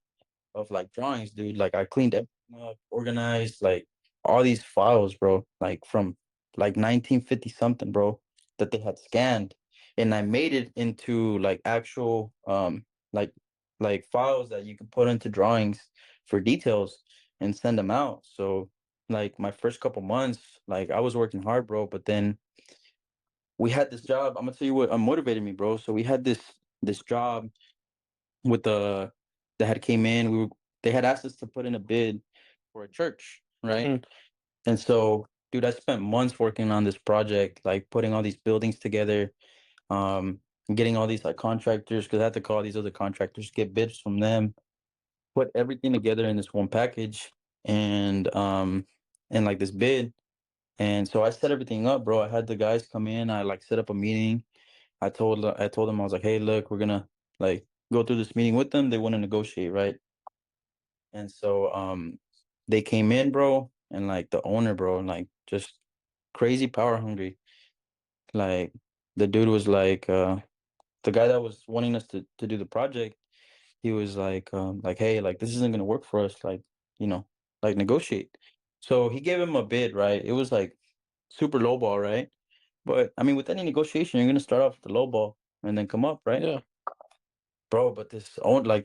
of like drawings, dude. Like I cleaned everything up, organized like all these files, bro, like from like 1950 something, bro, that they had scanned. And I made it into like actual like files that you can put into drawings for details and send them out. So like my first couple months, like I was working hard, bro, but then we had this job. I'm gonna tell you what motivated me, bro. So we had this job with that had came in. They had asked us to put in a bid for a church, right? Mm. And so, dude, I spent months working on this project, like putting all these buildings together, getting all these like contractors, because I had to call these other contractors, get bids from them, put everything together in this one package, and like this bid. And so I set everything up, bro. I had the guys come in. I like set up a meeting. I told them, I was like, hey, look, we're gonna like go through this meeting with them. They want to negotiate, right? And so they came in, bro, and like the owner, bro, like just crazy power hungry. Like the dude was like the guy that was wanting us to do the project, he was like, hey, like this isn't gonna work for us, like, you know, like negotiate. So he gave him a bid, right? It was like super low ball, right? But I mean, with any negotiation, you're gonna start off with the low ball and then come up, right? Yeah. Bro, but the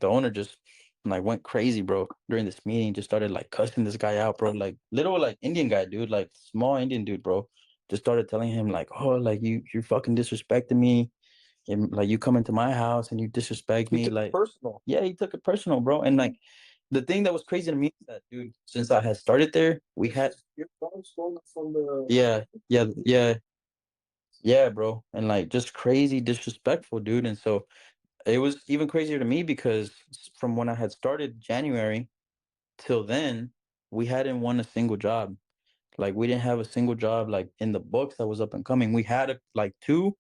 owner just like went crazy, bro, during this meeting, just started like cussing this guy out, bro. Like little like Indian guy, dude, like small Indian dude, bro. Just started telling him like, oh, like you're fucking disrespecting me. And like you come into my house and you disrespect He me. took it Like, personal. yeah, he took it personal, bro. And like the thing that was crazy to me is that, dude, since I had started there, we had Your phone stolen from the yeah, bro. And like just crazy disrespectful, dude. And so it was even crazier to me because from when I had started January till then, we hadn't won a single job. Like we didn't have a single job like in the books that was up and coming. We had like two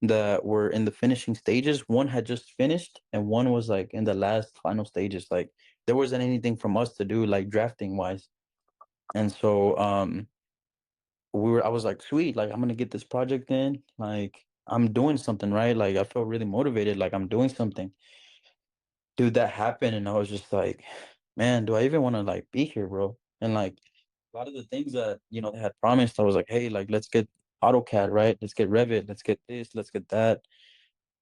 that were in the finishing stages. One had just finished and one was like in the last final stages. Like there wasn't anything from us to do like drafting wise. And so I was like, sweet, like I'm gonna get this project in, like I'm doing something, right? Like I felt really motivated, like I'm doing something. Dude, that happened, and I was just like, man, do I even want to like be here, bro? And like a lot of the things that they had promised, I was like, hey, like let's get AutoCAD, right? Let's get Revit, let's get this, let's get that.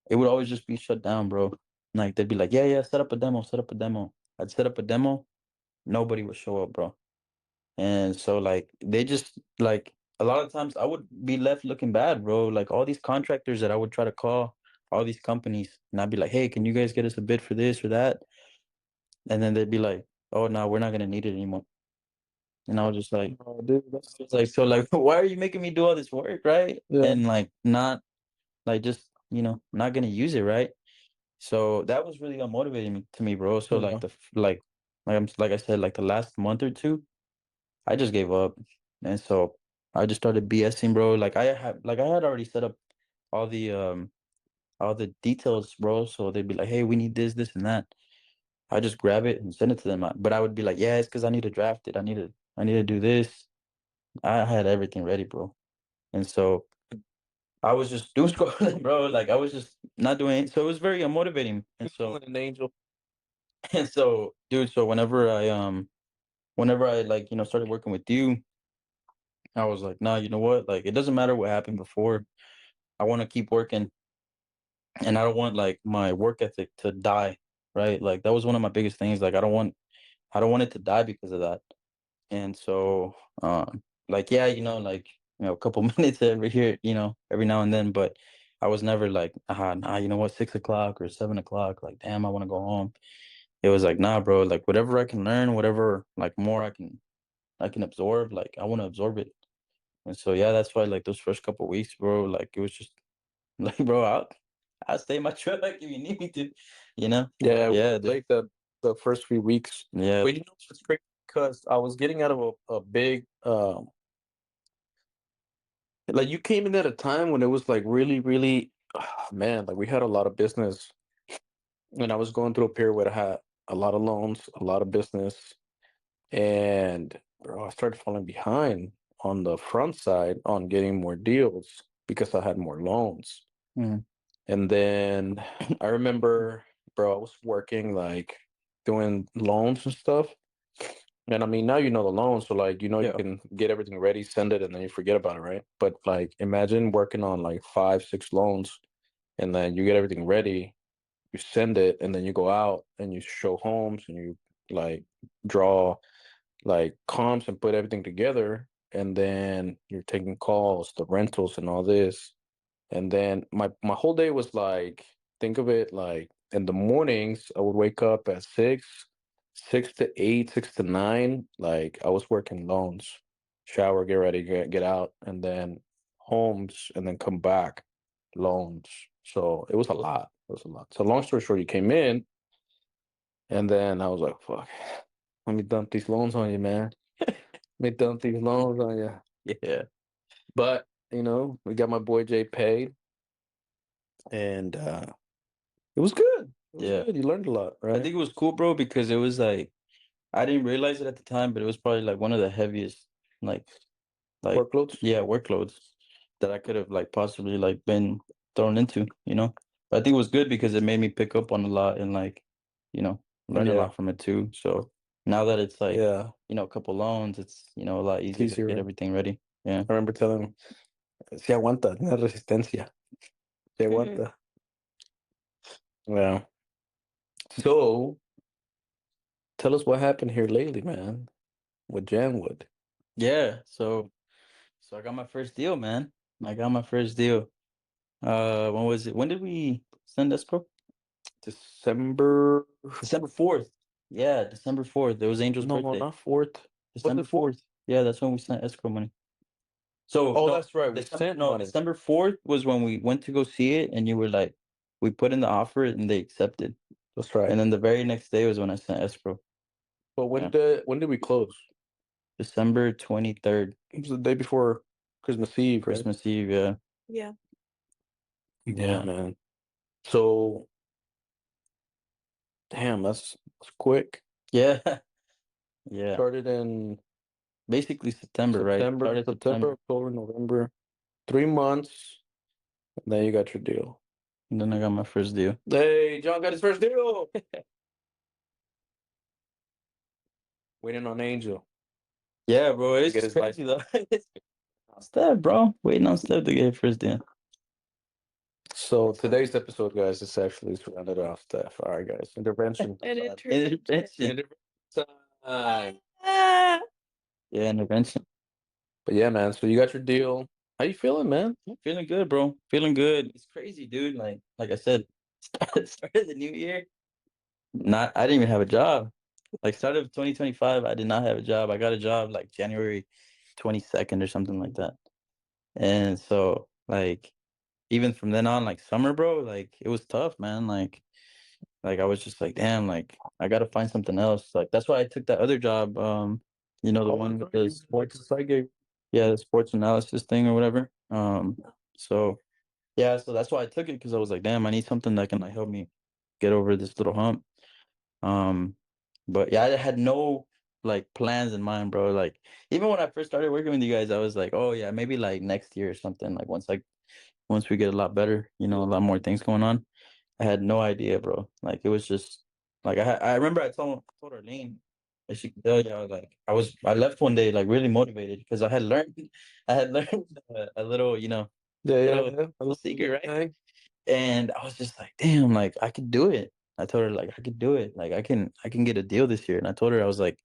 It would always just be shut down, bro. Like they'd be like, yeah, yeah, set up a demo, set up a demo. I'd set up a demo, nobody would show up, bro. And so like they just like a lot of times I would be left looking bad, bro. Like all these contractors that I would try to call, all these companies, and I'd be like, hey, can you guys get us a bid for this or that? And then they'd be like, oh no, we're not gonna need it anymore. And I was just like, Oh, dude, it's like, so like why are you making me do all this work, right? yeah. And like not like just not gonna use it, right? So that was really unmotivating to me, bro. So like like I said, like the last month or two, I just gave up. And so I just started BSing, bro. Like I had already set up all the details, bro. So they'd be like, hey, we need this, this, and that. I just grab it and send it to them. But I would be like, yeah, it's because I need to draft it. I need to do this. I had everything ready, bro. And so I was just doom scrolling, bro. Like I was just not doing it. So it was very unmotivating. And so An angel. and so, dude, so whenever I like, started working with you, I was like, nah, you know what? Like it doesn't matter what happened before. I want to keep working, and I don't want like my work ethic to die, right? Like that was one of my biggest things. Like I don't want it to die because of that. And so like yeah, like a couple minutes every here, every now and then, but I was never like, nah, you know what, 6 o'clock or 7 o'clock, like damn, I want to go home. It was like, nah, bro, like whatever I can learn, whatever like more I can absorb, like I want to absorb it. And so yeah, that's why like those first couple weeks, bro, like it was just like, bro, I'll stay in my truck if you need me to, you know? Yeah, Yeah, like the first few weeks. yeah, But it's great because I was getting out of a big like you came in at a time when it was like really, really man, like we had a lot of business, and I was going through a period where I had a lot of loans, a lot of business, and bro, I started falling behind on the front side on getting more deals because I had more loans. mm, And then I remember, bro, I was working like doing loans and stuff. And I mean, now you know the loans, so like, you yeah, can get everything ready, send it, and then you forget about it, right? But like, imagine working on like 5, 6 loans, and then you get everything ready, you send it, and then you go out and you show homes and you like draw like comps and put everything together, and then you're taking calls, the rentals, and all this. And then my whole day was like, think of it like in the mornings, I would wake up at 6 to 8, 6 to 9. Like I was working loans, shower, get ready, get out, and then homes, and then come back, loans. So it was a lot. It was a lot. So long story short, you came in, and then I was like, fuck, let me dump these loans on you, man. Let me dump these loans on you. yeah, But we got my boy Jay paid, and it was good. It was yeah. good. You learned a lot, I right? think it was cool, bro, because it was like I didn't realize it at the time, but it was probably like one of the heaviest, like, like Workloads. yeah, workloads that I could have like possibly like been thrown into, you know. But I think it was good because it made me pick up on a lot and like, learn a Yeah, lot from it too. So now that it's like, yeah. a couple loans, it's a lot It's easier to easier, get right? everything ready. Yeah. I remember telling him, "Si aguanta, tiene resistencia. Si aguanta." Yeah. So tell us what happened here lately, man, with Janwood. Yeah. So I got my first deal, man. I got my first deal. When was it? When did we send escrow? December. December 4th. Yeah, December 4th. It was Angel's No, birthday. not fourth. Was December it fourth? 4th. Yeah, that's when we sent escrow money. So Oh, no, that's right. We sent money. December 4th was when we went to go see it, and you were like, we put in the offer and they accepted. That's right. And then the very next day was when I sent escrow. But Yeah. when did we close? December 23rd, It was the day before Christmas Eve, right? Christmas Eve. Yeah. Yeah. Yeah, man. So, damn, that's quick. Yeah. Yeah. Started in basically September, right? Started September, October, November. 3 months, and then you got your deal. And then I got my first deal. Hey, Jon got his first deal. Waiting on Angel. Yeah, bro, it's Get his crazy though. Steph, bro, waiting on Steph to get first deal. So today's episode, guys, is actually surrounded off Steph. All right, guys, intervention. Intervention. Time. Yeah, intervention. But yeah, man. So you got your deal. How you feeling, man? I'm feeling good, bro. Feeling good. It's crazy, dude. Like I said, started the new year. I didn't even have a job. Like started of 2025, I did not have a job. I got a job like January 22nd or something like that. And so like even from then on, like summer, bro, like it was tough, man. Like I was just like, damn, like I gotta find something else. Like that's why I took that other job. The one with the sports, yeah, the sports analysis thing or whatever. So yeah, so that's why I took it because I was like, damn, I need something that can like help me get over this little hump. But yeah, I had no like plans in mind, bro. Like even when I first started working with you guys, I was like, oh yeah, maybe like next year or something. Like once we get a lot better, a lot more things going on. I had no idea, bro. Like it was just like I remember I told Arlene, and she could tell you I left one day like really motivated because I had learned a little, little secret, right? And I was just like, damn, like I could do it. I told her like I could do it. Like I can get a deal this year. And I told her I was like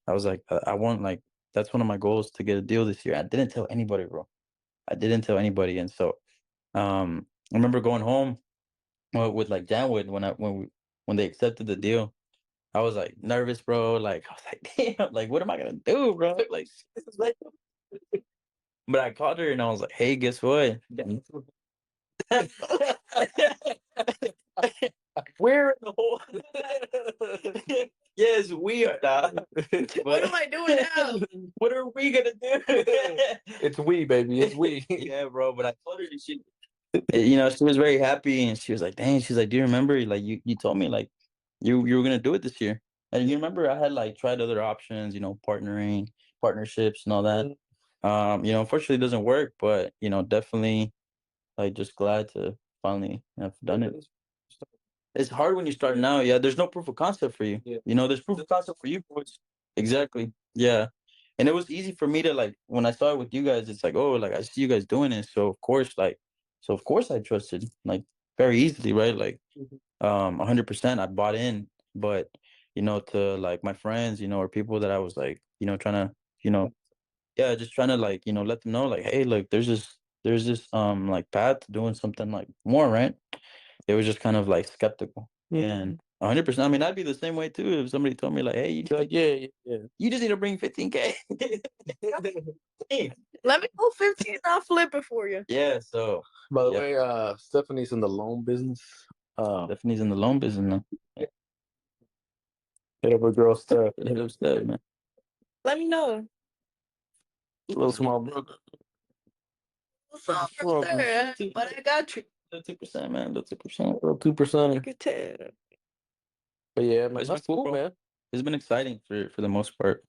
I want like that's one of my goals to get a deal this year. I didn't tell anybody, bro. I didn't tell anybody. And so I remember going home with like Janwood when they accepted the deal. I was like nervous, bro. Like I was like, damn, like what am I gonna do, bro? Like, this is like but I called her and I was like, hey, guess what? We're in the whole yes, we are not. What am I doing now? What are we gonna do? It's we, baby. It's we. Yeah, bro. But I told her that she was very happy and she was like, dang, she's like, do you remember? Like you told me like you were gonna do it this year. And you remember I had like tried other options, partnerships and all that. Unfortunately it doesn't work, but definitely like just glad to finally have done it. It's hard when you're starting out. Yeah, there's no proof of concept for you. Yeah. There's proof of concept for you. Exactly. Yeah. And it was easy for me to like when I started with you guys, it's like, oh, like I see you guys doing it. So of course I trusted like very easily, right? Like 100% I bought in. But to like my friends, or people that I was like, trying to, yeah, just trying to like, let them know like, hey, look, there's this like path to doing something like more, right? They were just kind of like skeptical. And 100%. I mean, I'd be the same way too if somebody told me like, "Hey, Like, yeah. you just need to bring 15K." Let me go 15. I'll flip it for you. Yeah. So By the Yeah. way, Stephanie's in the loan business. Stephanie's in the loan business now. Hit up a girl, Steph. Hit up Steph, man. Let me know. Little small brother. So, brother, but I got you. Little 2%, man. Little 2%. Little 2%. Look at that. But yeah, man, It's that's been cool, cool, bro. man. It's been exciting for the most part.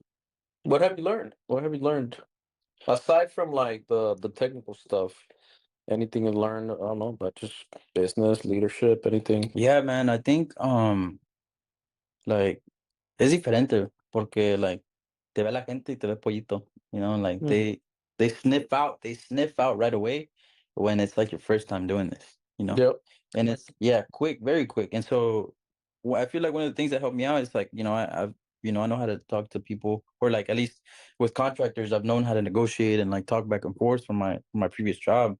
What have you learned? What have you learned? Aside from like the technical stuff, anything you learned, I don't know, but just business, leadership, anything. Yeah, man. I think like es diferente porque like te ve la gente y te ve pollito, like they sniff out right away when it's like your first time doing this, Yep. and it's quick, very quick. And so I feel like one of the things that helped me out is like I know how to talk to people, or like at least with contractors I've known how to negotiate and like talk back and forth from my previous job.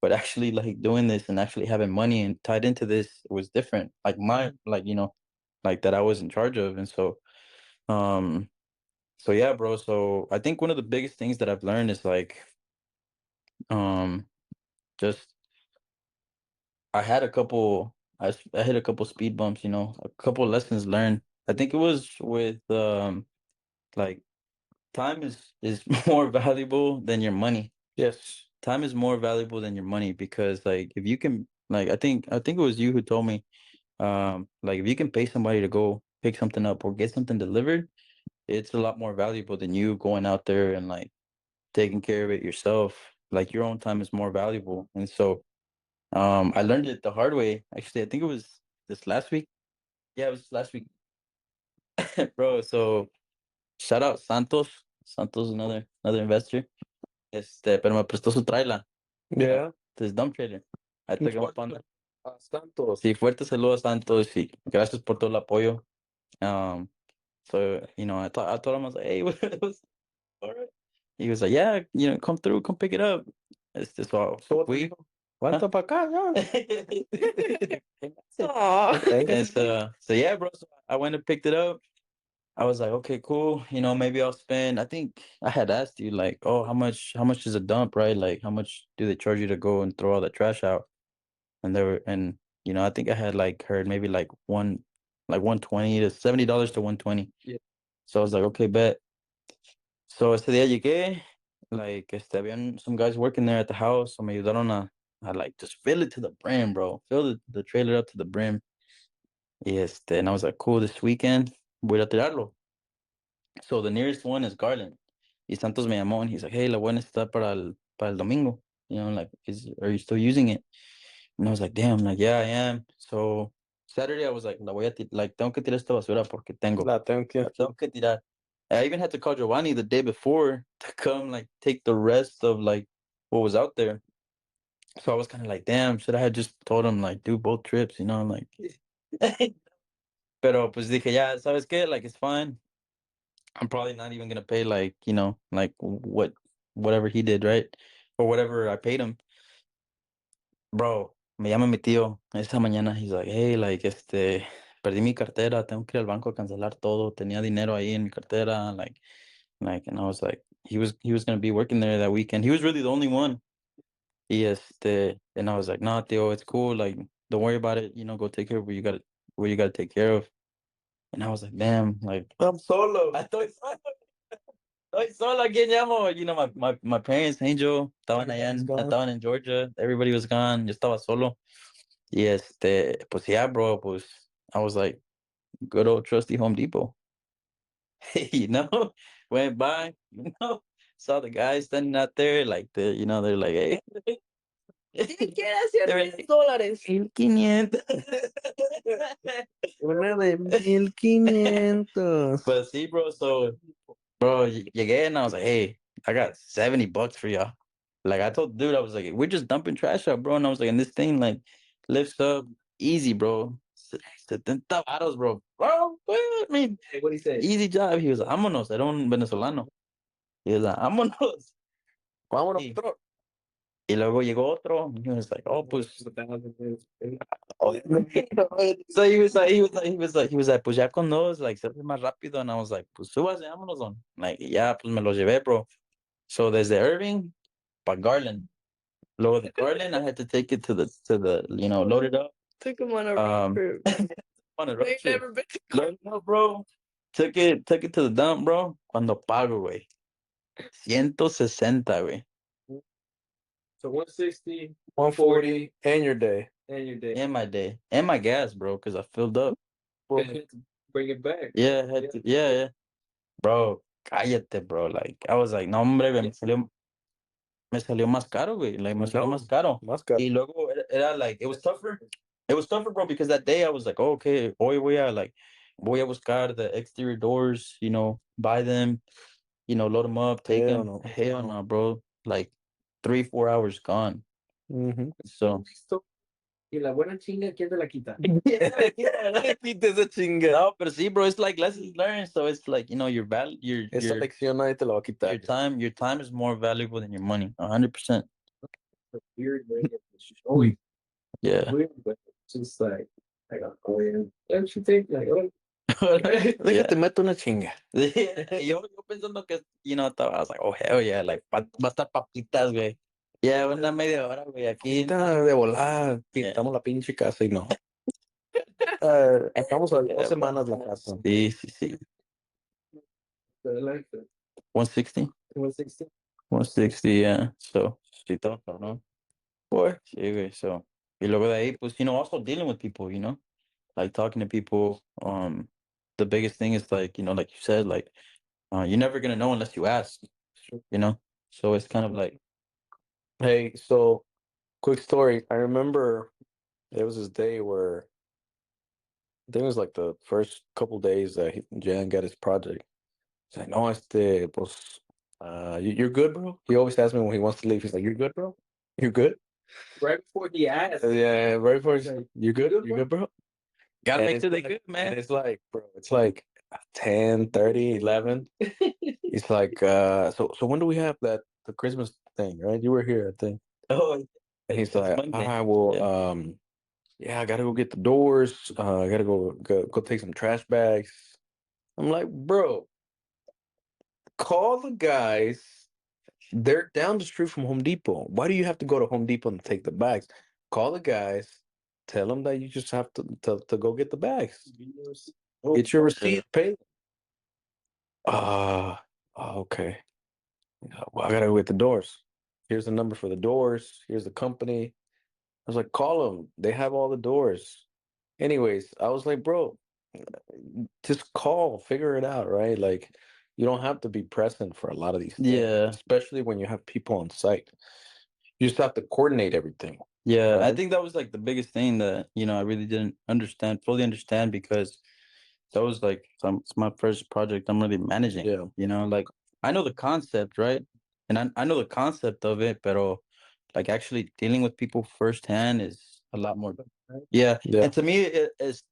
But actually like doing this and actually having money and tied into this was different, like like that I was in charge of. And um so yeah, bro. So I think one of the biggest things that I've learned is like um just I hit a couple speed bumps, a couple lessons learned. I think it was with like time is more valuable than your money. Yes. Time is more valuable than your money because like if you can like I think it was you who told me like if you can pay somebody to go pick something up or get something delivered, it's a lot more valuable than you going out there and like taking care of it yourself. Like your own time is more valuable. And so I learned it the hard way. Actually, I think it was this last week. Yeah, it was last week. Bro, so shout out Santos. Santos, another investor. Pero me prestó su trailer. Yeah. This dump trailer. I took him up on that. Santos. Sí, fuerte saludo a Santos y gracias por todo el apoyo. So, I told him, I was like, hey, what's all right? He was like, yeah, come through, come pick it up. So we, Cuánto para acá, ¿no? Aw. and so yeah, bro. So I went and picked it up. I was like, okay, cool. Maybe I'll spend. I think I had asked you like, oh, how much is a dump, right? Like, how much do they charge you to go and throw all the trash out? And I think I had like heard maybe like 120 to $70 to 120. Yeah. So I was like, okay, bet. So ese día llegué, like, habían some guys working there at the house, so me ayudaron a like just fill it to the brim, bro. Fill the trailer up to the brim. And I was like, cool, this weekend voy a tirarlo. So the nearest one is Garland. Y Santos me llamó and he's like, hey, la buena está para el domingo. Like, are you still using it? And I was like, damn, like, yeah, I am. So Saturday I was like, like, tengo que tirar esta basura porque tengo. La tengo que. La tengo que tirar. I even had to call Giovanni the day before to come like take the rest of like what was out there. So I was kind of like, damn, should I have just told him like do both trips, like. Pero pues dije, ya, ¿sabes qué? Like, it's fine. I'm probably not even gonna pay like, like whatever he did, right? Or whatever I paid him. Bro, me llama mi tío esta mañana. He's like, hey, like, perdí mi cartera, tengo que ir al banco a cancelar todo. Tenía dinero ahí en mi cartera, and I was like, he was gonna be working there that weekend. He was really the only one. And I was like, nah, tío, it's cool. Like, don't worry about it. Go take care of what you gotta take care of. And I was like, damn, like, I'm solo. estoy solo. Estoy solo, ¿a quién llamo? My parents, Angel, estaban en Georgia. Everybody was gone. Yo estaba solo. Y pues yeah, bro, pues I was like, good old trusty Home Depot. Went by, saw the guys standing out there, like, they're like, hey. ¿Quién quiere hacer They're $1000? 1,500. Una de 1,500. But see, bro, so, bro, llegué and I was like, hey, I got $70 for y'all. Like, I told the dude, I was like, we're just dumping trash out, bro. And I was like, and this thing, like, lifts up easy, bro. 70 varos, bro. Bro, what? I mean, What do you say? easy job. He was like, vámonos. Era un venezolano. He was like, vámonos. Vámonos, Sí. otro. Y luego llegó otro. He was like, oh, pues. Oh, So he was like, pues ya con dos, like, se hace más rápido. And I was like, pues súbase, vámonos, don. Like, ya, pues me lo llevé, bro. So desde Irving pa Garland. Luego de Garland, I had to take it to the, load it up. Took him on a road trip. On a road They've trip. never been to Load it up, bro. Took it to the dump, bro. Cuando pago, güey. 160, güey. So 160 140 and your day. and your day. And my day. And my gas, bro, because I filled up. You had to bring it back. Yeah, I had to, yeah. Bro, cállate, bro. Like, I was like, no, hombre, me salió más caro, güey. Like, me salió No. más caro. Más caro. Y luego era like, it was tougher. It was tougher, bro, because that day I was like, oh, okay, hoy voy a buscar the exterior doors, buy them, load them up, take Hell them. no. Hell no, bro. Like 3-4 hours gone. Mhm. So. Listo. Y la buena chinga, ¿quién te la quita? Quita esa chinga. No, but see, bro, it's like lessons learned. So it's like, your Esa lección nadie te la va a quitar. your time is more valuable than your money. 100%. Weird way of showing. Yeah. Weird, but just like oh yeah. Don't you think like oh Déjate meto una chinga. Yo pensando que, I was like, oh, hell yeah, like, va a estar papitas, güey. Yeah, una media hora, güey, aquí. Quita de volada, pintamos la pinche casa y no. Estamos a 2 semanas la casa. Sí. I like that. 160? 160. 160, yeah. So, sí, todo, ¿no? Boy. Sí, güey, so. Y luego de ahí, pues, also dealing with people, like talking to people. The biggest thing is like, like you said, like you're never gonna know unless you ask. You know, so it's kind of like, Hey, so quick story. I remember there was this day where I think it was like the first couple days that Jan got his project. He's like, no, pues, you're good, bro. He always asks me when he wants to leave. He's like, you're good, bro. You good? Right before he asked. Yeah, right before he's Like, like, you good? You good, bro? gotta And make it's sure they like- good, man. And it's like, bro, it's like 10:30, 11. He's like, so when do we have the Christmas thing, right? You were here, I think. Oh, And he's it's like, Monday. I will, Yeah. yeah, I gotta go get the doors. I gotta go take some trash bags. I'm like, bro, call the guys. They're down the street from Home Depot. Why do you have to go to Home Depot and take the bags? Call the guys. Tell them that you just have to go get the bags. Get your receipt, pay. Okay. Well, I gotta go get the doors. Here's the number for the doors. Here's the company. I was like, call them. They have all the doors. Anyways, I was like, bro, just call, figure it out, right? Like, you don't have to be present for a lot of these things, Yeah. especially when you have people on site. You just have to coordinate everything. Yeah, I Right. think that was like the biggest thing that, I really didn't fully understand, because that was like it's my first project I'm really managing. Yeah. Like, I know the concept, right? And I know the concept of it, but like actually dealing with people firsthand is a lot more. Yeah. Yeah. And to me, it's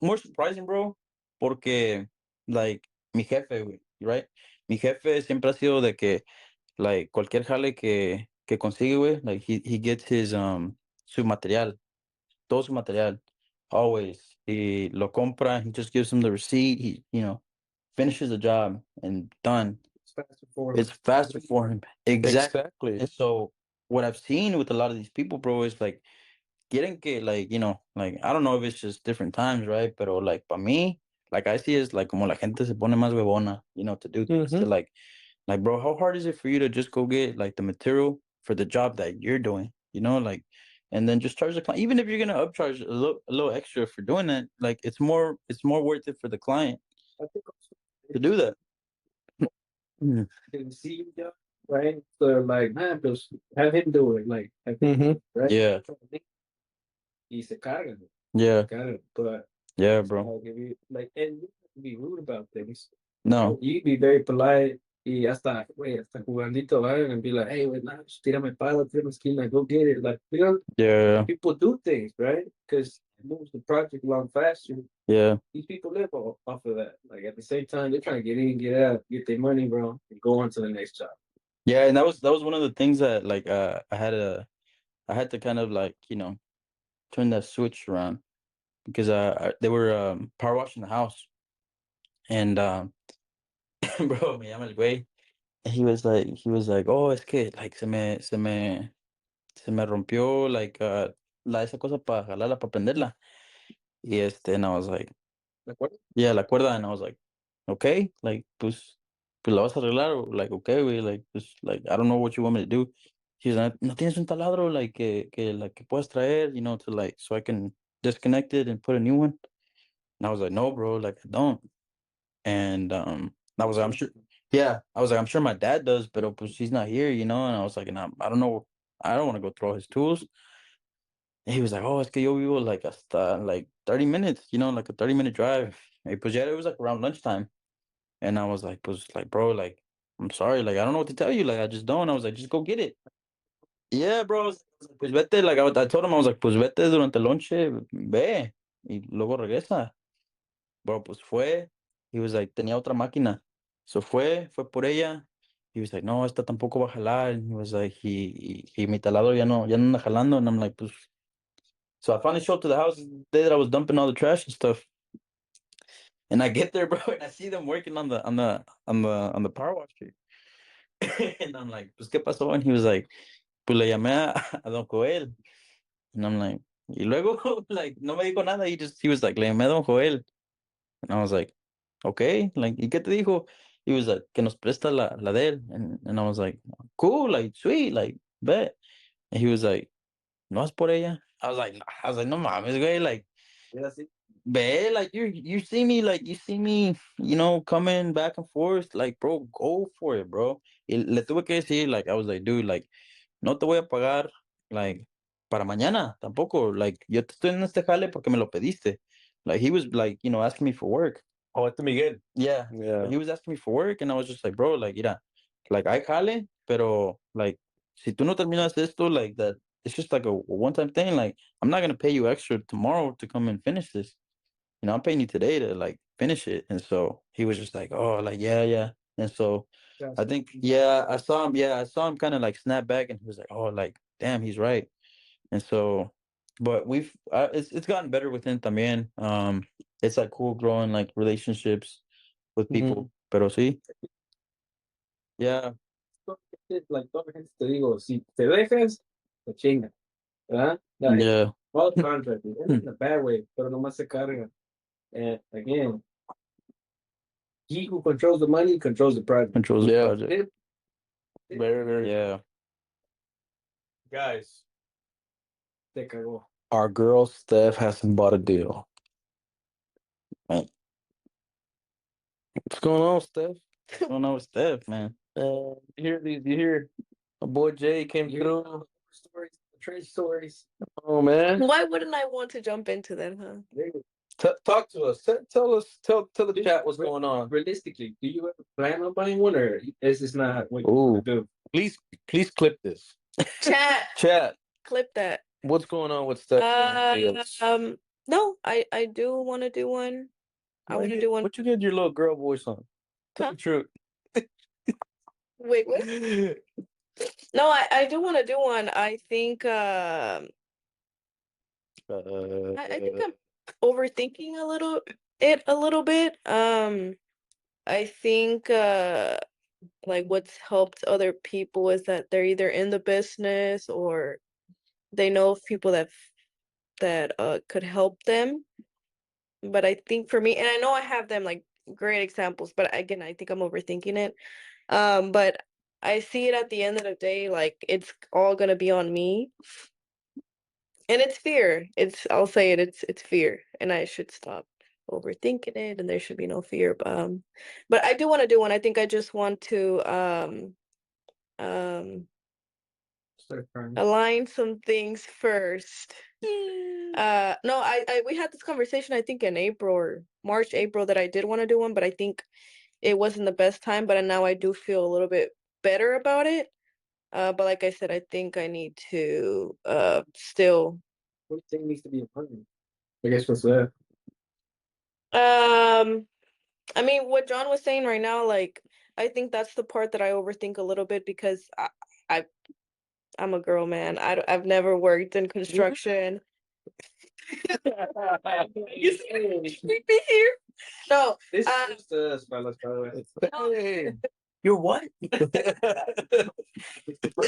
more surprising, bro, porque like mi jefe, güey, right? Mi jefe siempre ha sido de que like cualquier jale que consigue, güey, like he gets his su material, todo su material, always. He lo compra, he just gives him the receipt, he, finishes the job and done. It's faster for him. It's faster for him. Exactly. Exactly. And so what I've seen with a lot of these people, bro, is like quieren que, like, like, I don't know if it's just different times, right? But like, para mí, like, I see it's like como la gente se pone más huevona, to do things. To like, bro, how hard is it for you to just go get like the material for the job that you're doing, like, and then just charge the client, even if you're gonna upcharge a little extra for doing it, like, it's more worth it for the client I think to do that. Mm. can see you, right? So like, man, just have him do it. Like, have him, right? Yeah. Y se cargan, Yeah. but Yeah, it's bro. like, if you like, and you have to be rude about things. No. You be very polite. Y hasta, güey, hasta jugandito, right? And be like, hey, wait, nah, just tírame palo, tírame esquina, go get it. Like, Yeah. people do things, right? Because it moves the project along faster. Yeah. These people live off of that. Like, at the same time, they're trying to get in, get out, get their money, bro, and go on to the next job. Yeah, and that was one of the things that, like, I had to kind of, like, turn that switch around, because they were power washing the house, and bro, me llama el güey, and he was like, oh, es que like se me rompió, like, esa cosa para jalarla, para prenderla, y and I was like, Like, what? yeah, la cuerda, and I was like, okay, like, pues la vas a arreglar, o like, okay, güey, like, pues, like, I don't know what you want me to do. He's like, no tienes un taladro, like, que puedas traer, to, like, so I can disconnect it and put a new one. And I was like, no, bro, like, I don't. And I was like, I'm sure, yeah, I was like, I'm sure my dad does, but pues he's not here, and I was like, and I don't know, I don't want to go throw his tools. And he was like, oh, es que yo vivo like hasta like 30 minutes, like a 30-minute drive. And pues yeah, it was like around lunchtime. And I was like, pues, like, bro, like, I'm sorry, like, I don't know what to tell you, like, I just don't. I was like, just go get it. Yeah, bro. Pues vete, like, I told him, I was like, pues vete durante el lonche, ve, y luego regresa. Bro, pues fue. He was like, tenía otra máquina. So fue por ella. He was like, no, esta tampoco va a jalar. And he was like, mi taladro ya no anda jalando. And I'm like, pues. So I finally showed up to the house the day that I was dumping all the trash and stuff. And I get there, bro, and I see them working on the power washer. And I'm like, pues, ¿qué pasó? And he was like, pues le llamé a don Joel. And I'm like, y luego, like, no me dijo nada. He was like, le llamé a don Joel. And I was like, okay, like, ¿y qué te dijo? He was like, que nos presta la de él. And I was like, cool, like, sweet, like, bet. And he was like, no es por ella. I was like, no mames, güey, like, Yeah, see? man, like you see me, coming back and forth, like, bro, go for it, bro. Y le tuve que decir, like, I was like, dude, like, no te voy a pagar, like, para mañana, tampoco, like, yo te estoy en este jale porque me lo pediste. Like, he was, like, asking me for work. Oh, este Miguel. Yeah. Yeah. He was asking me for work, and I was just like, bro, like, mira, like, I jale, pero, like, si tú no terminas esto, like, that, it's just like a one-time thing. Like, I'm not gonna pay you extra tomorrow to come and finish this. I'm paying you today to, like, finish it. And so he was just like, oh, like, yeah. And so I think, I saw him kind of like snap back, and he was like, oh, like, damn, he's right. And so, but it's gotten better with him también. It's like cool growing like relationships with people. Pero sí, yeah, Like, toda la gente te digo, si te dejas, te chinga, ¿verdad? Like, yeah, all contracting, in a bad way, pero nomás se carga. And again, he who controls the money controls the project. controls the Yeah. project. Very, very. Yeah, Guys, Te cagó. our girl Steph hasn't bought a deal. man. What's going on, Steph? I don't know what's Steph, man. You hear? My boy Jay came through. Stories, trade stories. Oh man, Why wouldn't I want to jump into them, huh? talk to us. Tell us. Tell the chat what's going on. Realistically, do you ever plan on buying one, or is this not what you Ooh. want to do? Please clip this. Chat, clip that. What's going on with Steph? No, I do want to do one. I want to do one. What you get your little girl voice on? Tell the truth. Wait, what? No, I do want to do one. I think I think I'm overthinking a little bit. I think like what's helped other people is that they're either in the business or they know of people that could help them. But I think for me, and I know I have them like great examples, but again, I think I'm overthinking it. But I see it at the end of the day, like it's all gonna be on me. And it's fear. I'll say it, it's fear. And I should stop overthinking it and there should be no fear. But I do want to do one. I think I just want to Start crying. align some things first. No, I we had this conversation I think in April or March, April that I did want to do one, but I think it wasn't the best time, but now I do feel a little bit better about it. But like I said, I think I need to still What do you think needs to be important? I guess what's that? I mean what John was saying right now, like I think that's the part that I overthink a little bit because I'm a girl, man. I've never worked in construction. You see me here? No. This is the spoilers, by the way. Hey. You're what? It's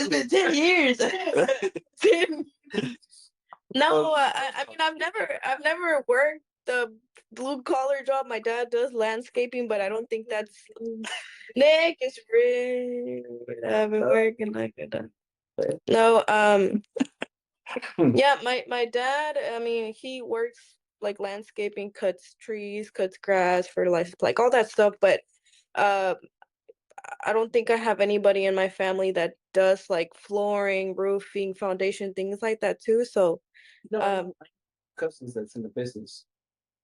been 10 years. 10. No, I mean I've never worked the blue collar job. My dad does landscaping, but I don't think that's Nick is real. I've been working like that. No, yeah, my dad, I mean, he works like landscaping, cuts trees, cuts grass, fertilizes, like all that stuff, but uh I don't think I have anybody in my family that does like flooring, roofing, foundation, things like that too. So No, cousins that's in the business.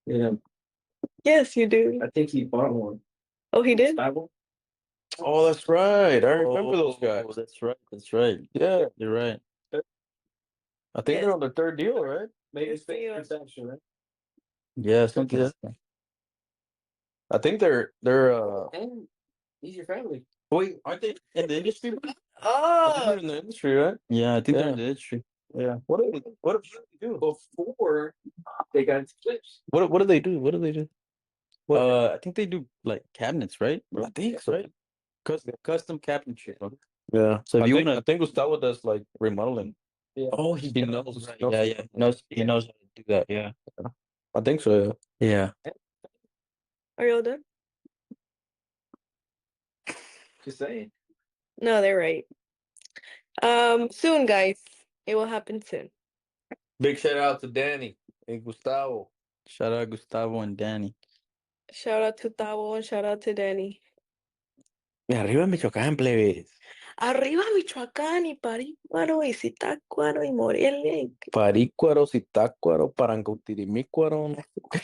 You know, yes, you do. I think he bought one. Oh, he did? Bible? Oh, that's right. I remember those guys. Oh, that's right. That's right. Yeah, You're right. I think they're on their third deal, right? Maybe Yes, it's they the are. transaction, right? Yeah, something. Yeah. I think they're And he's your family. Wait, aren't they in the industry? I think Oh, they're in the industry, right? Yeah, I think they're Yeah. in the industry. Yeah. What do they do? Before they got into clips. What do they do? What do they do? What? I think they do like cabinets, right? I think so. Right? Custom cabinetry. Bro. Yeah. So if I you think wanna, I think Gustavo does like remodeling. Yeah. oh, He knows. knows. Right. Yeah, yeah. He knows how to do that. Yeah. I think so. Yeah. Yeah. are you all done? Just saying. No, they're right. Soon, guys. It will happen soon. Big shout out to Danny and Gustavo. Shout out Gustavo and Danny. Shout out to Tavo and shout out to Danny. Y arriba Michoacán, plebes. Arriba Michoacán y Parícuaro y Zitácuaro y Morelia y Parícuaro, Zitácuaro, Parancautirimícuaro.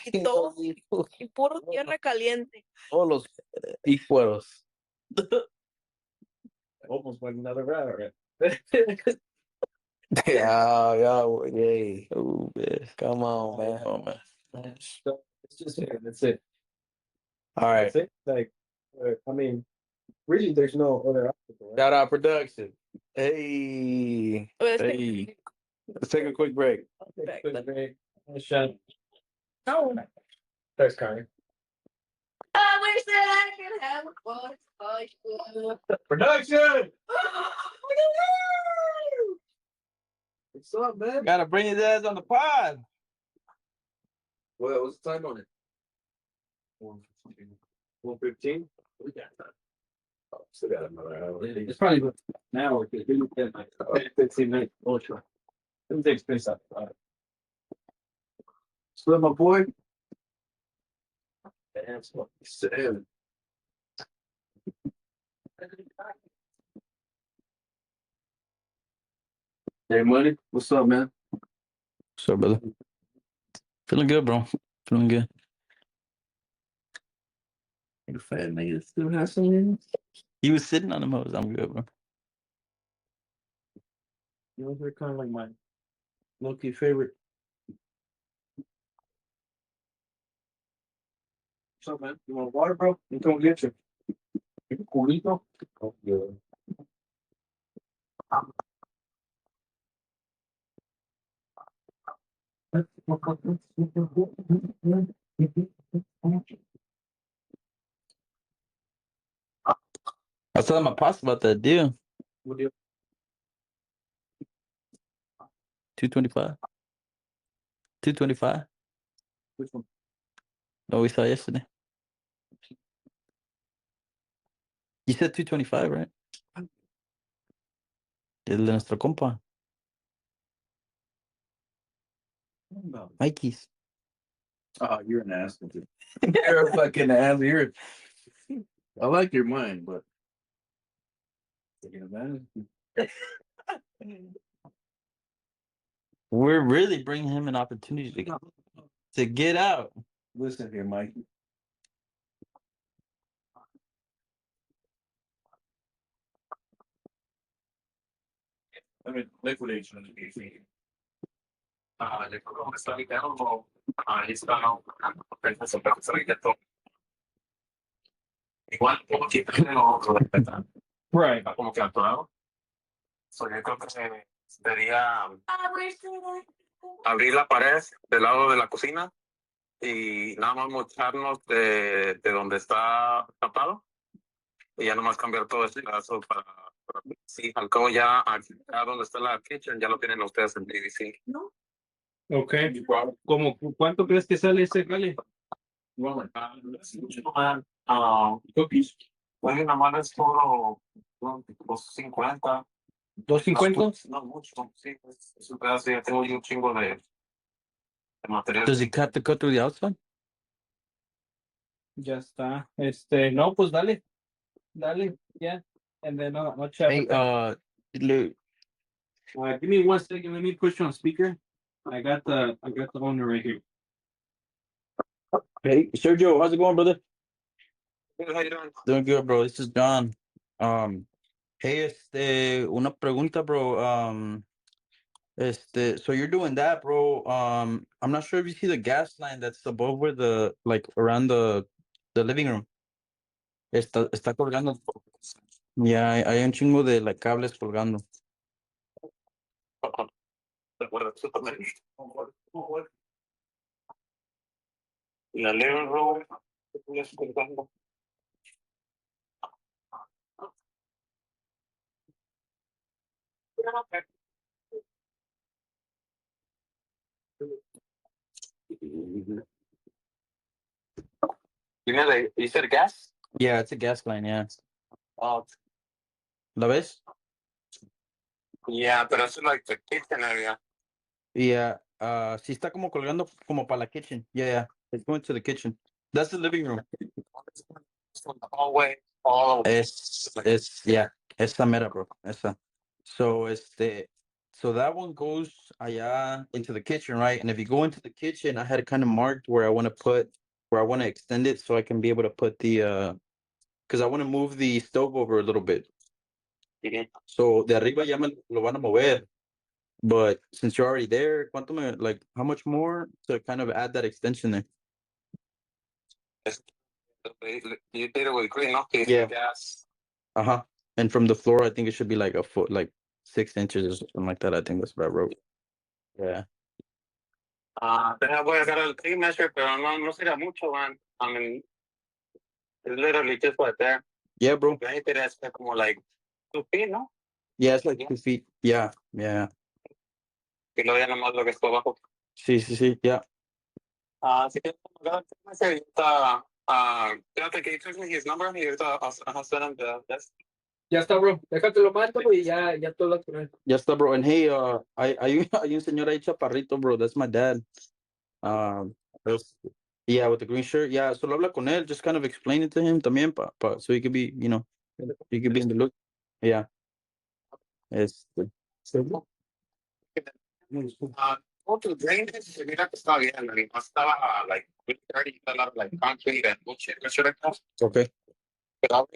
y todo. Y puro tierra caliente. Todos los ícuaros. Almost went another round. Right? Yeah, yay. Oh, man. Come on, man. Oh, man. So it's just here. That's it. All right. That's it. Like, I mean, really, there's no other obstacle. Right? Shout out production. Hey. Well, let's Hey. Let's take a quick break. Back. Shut. No. There's Connie. I wish that I could have a voice like you. Production. What's up, man? Gotta bring his ass on the pod. Well, what's the time on it? 1:15. We got time. Oh, still got another hour. It's probably an hour because we looked at like 15 minutes ultra. It takes place up. So my boy. That's what he said. Hey, Money, what's up, man? What's up, brother? Feeling good, bro. Feeling good. You fat nigga still have some in? He was sitting on the hose. I'm good, bro. You know, they're kind of like my low-key favorite. What's up, man? You want water, bro? You don't get you. You culito? Oh, yeah. I was telling my pops about that deal. What do you? 225. 225. Which one? Oh, we saw yesterday. You said 225, right? El de nuestro compa. No. Mikey's. Oh, you're an ass. You're a fucking ass. You're. I like your mind, but. We're really bringing him an opportunity to get out. Listen here, Mike. I mean, liquidation of the DC. Le creo que está ligado ahí está igual como que tiene otro respetar. Right. Como que actuado. So, yo creo que sería abrir la pared del lado de la cocina y nada más mocharnos de donde está tapado y ya nomás cambiar todo este pedazo para sí, al cabo ya acá donde está la kitchen ya lo tienen ustedes en PVC. ¿No? Okay. ¿Cómo cuánto crees que sale ese jale? Bueno, cookies. Pues nada más es todo 250. ¿250? No mucho, sí. Es un pedazo, ya tengo un chingo de material. Does he cut the cut through the outside? Ya está. No, pues dale. Dale, yeah. And then I'll chat. Hey, Luke. Give me 1 second. Let me push you on speaker. I got the owner right here. Hey, Sergio, how's it going, brother? How you doing? Doing good, bro. This is John. Hey, una pregunta, bro. So you're doing that, bro. I'm not sure if you see the gas line that's above where around the living room. Está colgando. Yeah, hay un chingo de cables colgando. La living room. You said gas? Yeah, it's a gas line, yeah. Oh, ¿La ves? yeah, but it's like the kitchen area. Yeah. sí está como colgando como para la kitchen. Yeah, it's going to the kitchen. That's the living room. From the hallway all the way. Yeah, esa mera, bro. Esa. So, so that one goes allá into the kitchen, right? And if you go into the kitchen, I had it kind of marked where I want to extend it so I can be able to put because I want to move the stove over a little bit. Mhm. So de arriba ya me lo van a mover. But since you're already there, how much more to kind of add that extension there? You did it with green, no? Yeah. Gas. Uh-huh. And from the floor, I think it should be like a foot, like 6 inches or something like that. I think that's what I wrote. Yeah. Voy a agarrar el tree measure, pero no será mucho, man. I mean, it's literally just right there. Yeah, bro. Ahí te das como like 2 feet, ¿no? Yeah, it's like 2 feet. Yeah. Y luego ya nomás lo que está abajo. Sí. Yeah. Si quieres agarrar el tree measure, y ahorita, espérate que text me his number y ahorita I'll send him the desk. Ya está, bro. Déjate lo mando y ya todo lo que. Ya está, bro. And hey, hay un señor ahí chaparrito, bro. That's my dad. Yeah, with the green shirt. Yeah, solo habla con él. Just kind of explain it to him también, so he could be, he could be in the look. Yeah. To drainage, mira que estaba bien, man. Estaba like really dirty, a lot of like concrete and bullshit, and shit like that. Okay. But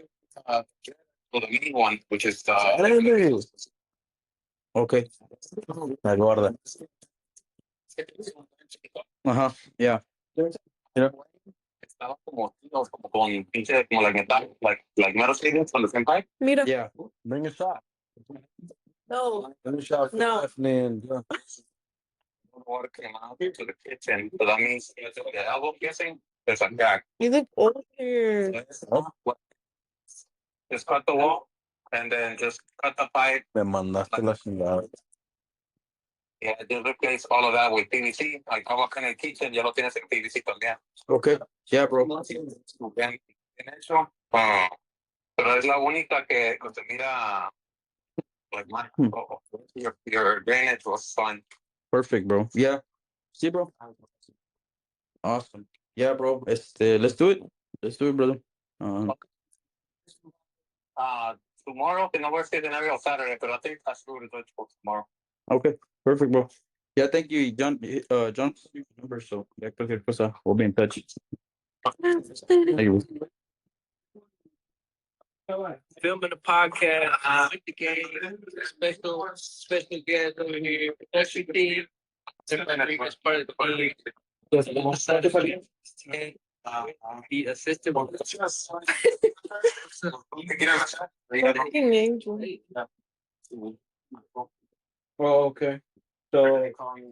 for the main one, which is Okay. La gorda. Ajá, yeah. Estaba como con pinche como like metal, like metal statements on the same pipe. Mira. Yeah. Bring a shot. No. Bring a shot for No. Stephany and Jon. Water came out to the kitchen, so that means the elbow piercing, there's a gap. You look older. Just cut the wall and then just cut the pipe. Me mandaste la chingada. Yeah, just replace all of that with PVC. Like agua en el kitchen, ya lo tienes en PVC también. Okay. Yeah, bro. Bien hecho. Pero es la única que se mira like my your drainage was fine. Perfect, bro. Yeah. See, bro. Awesome. Yeah, bro. Let's do it. Let's do it, brother. Tomorrow, que no voy a ser en every Saturday, pero I think I should do it for tomorrow. Okay. Perfect, bro. Yeah, thank you, Jon. Jon, number, so ya cualquier cosa, we'll be in touch. Thank you. Filming the podcast, with the game, special guest over here, production team. Stephany was part of the team. The assistant. Fucking angel. Oh, okay. So They called me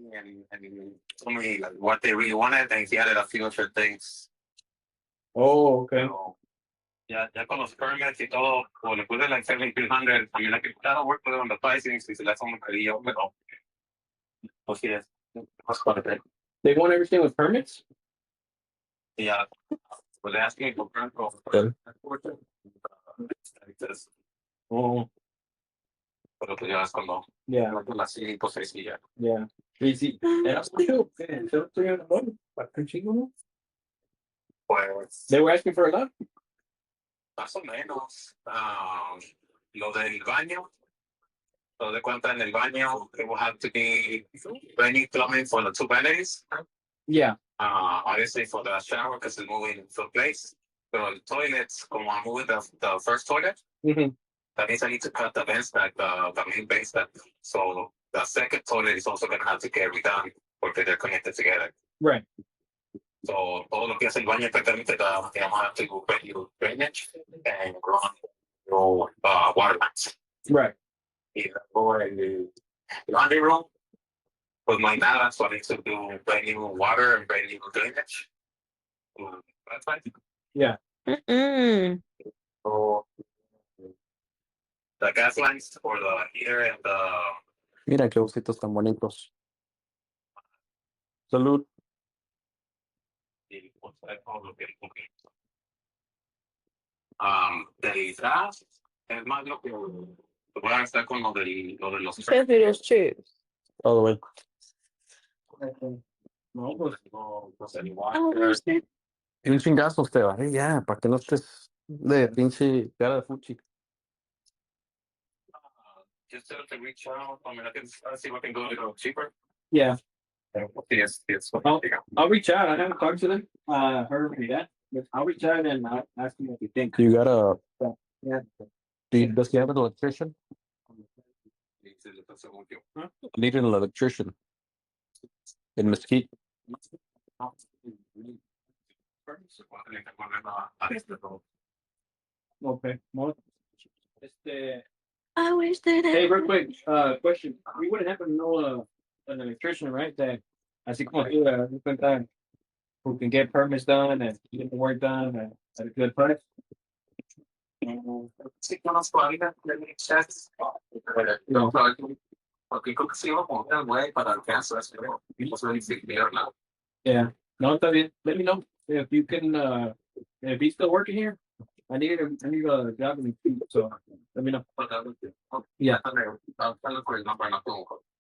and told me like what they really wanted, and he added a few extra things. oh, okay. So, ya con los permits y todo, o le puse like 7,300. I mean, like, that'll work with on the pricing, si se le hace un pedillo, pero, pues sí, es part of it. They want everything with permits? Yeah, was asking me for permit. Oh, Pero pues ya es cuando, yeah, así, pues sí, ya. yeah. Easy. Era mucho. ¿Para chingo, no? Pues, They were asking for a lot? más o menos, lo del baño, lo de cuenta en el baño, it will have to be any plumbing for the 2 vanities. Yeah. Obviously for the shower because it's moving into place. Pero the toilets, como I'm moving the first toilet, Mm-hmm. that means I need to cut the vents back, the main base back. So the second toilet is also going to have to get redone because they're connected together. Right. So todo lo que es el baño prácticamente vamos a have to go new drainage and run water lines. Right. Y luego el laundry room, pues no hay nada, so I need to do brand new water and brand new drainage. That's fine. Yeah. So the gas lines for the heater and the Mira qué ositos tan bonitos. Salud. del gas es más lo que voy a estar con lo de los Stephany, those chips. All the way. No, pues. Y un chingazo usted, ¿vale? Ya, para que no estés de pinche cara de fuchi. Just to reach out. I mean, I can see what can go a little cheaper. Yeah, Yes. I'll reach out. I haven't talked to them. Her or dad. But I'll reach out and I'll ask them what they think. You got a, Yeah. does he have an electrician? Huh? Need an electrician in Mesquite. Okay. Well, I wish that hey, real quick, question. We wouldn't happen to know an electrician, right? That así como tú, cuenta, who can get permits done and get the work done at a good price. Sí, conozco a alguien de mi chat. No, porque creo que sí iba a poner güey para el caso. Y pues me dice que no. Yeah. No, está bien. Let me know if you can. If he's still working here, I need a job in the field, so let me know. Yeah.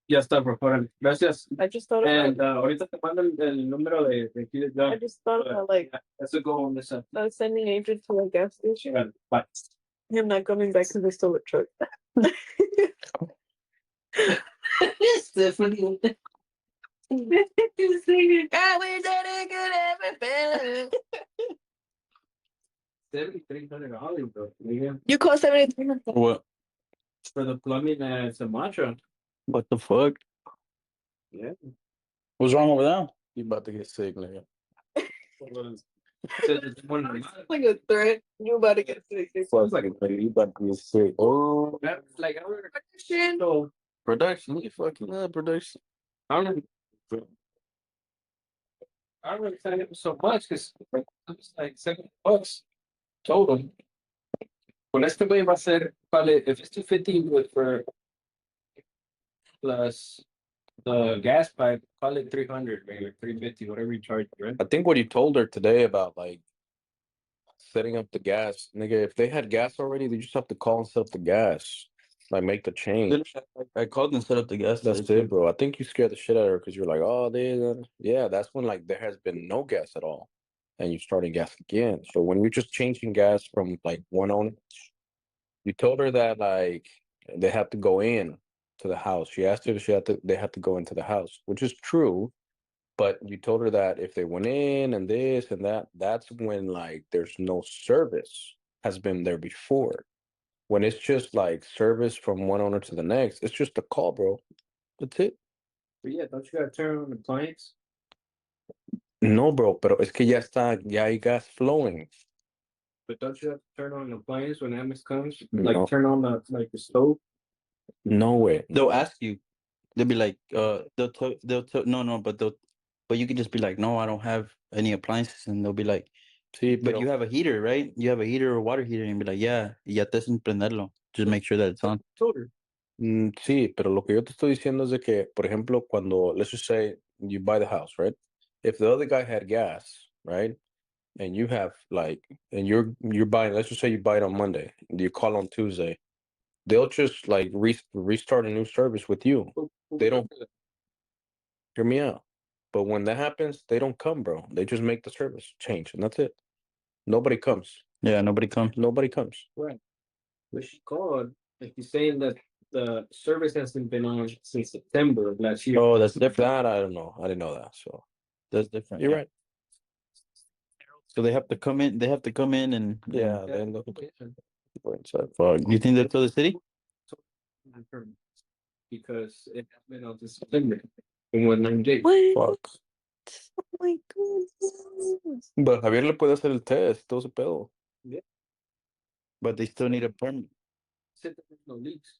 Ya está, por favor. Gracias. I just thought about And ahorita te mando el número de aquí de John. I just thought about like That's a go on this. sending Adrian to a gas station. Bye. Him not coming back because they stole a truck. Stephany. I wish that it could ever been. $7,300, bro. Yeah. You cost 73. What? For the plumbing at Sumatra. What the fuck? Yeah. What's wrong with that? You about to get sick, nigga. Like a threat. You about to get sick. Sounds like a baby. You about to get sick. Oh, That's like I don't Production. know. production. You fucking love production. I don't know. I don't really sign up so much because it's like $7 total. Well, este way va a ser, vale, if it's 250 for plus the gas pipe, call it 300, maybe 350, whatever you charge, right? I think what you told her today about like setting up the gas, nigga, if they had gas already, they just have to call and set up the gas. Like make the change. I called and set up the gas. That's it, bro. I think you scared the shit out of her because you're like, oh, yeah, that's when like there has been no gas at all. And you're starting gas again. So when you're just changing gas from like one owner, you told her that like they have to go in to the house. She asked her if they had to go into the house, which is true. But you told her that if they went in and this and that, that's when like there's no service has been there before. When it's just like service from one owner to the next, it's just a call, bro. That's it. But yeah, don't you gotta turn on the appliance? No, bro, pero es que ya hay gas flowing. But don't you have to turn on the appliance when Amex comes? No. Like turn on the stove? No way. They'll ask you. They'll be like, no, but you can just be like, no, I don't have any appliances, and they'll be like, Sí, but you have a heater, right? You have a heater or water heater, and be like, yeah, y ya te hacen prenderlo. Just make sure that it's on. Told her. Sí, pero lo que yo te estoy diciendo es de que, por ejemplo, cuando, let's just say you buy the house, right? If the other guy had gas, right? And you have like, and you're buying, let's just say you buy it on Monday, you call on Tuesday, they'll just like restart a new service with you. They don't hear me out. But when that happens, they don't come, bro. They just make the service change, and that's it. Nobody comes. Yeah, nobody comes. Nobody comes. Right. But she called, like you're saying that the service hasn't been on since September of last year. Oh, that's different. That I don't know. I didn't know that. So That's different. you're yeah. right. So they have to come in. They have to come in and Yeah. Yeah. Then go inside. Fuck. You think they're to the city? Because it has been on since September. In 1 days. What? Fuck. Oh my goodness. But Javier le puede hacer el test, todo ese pedo. But they still need a permit. Said that there's no leaks.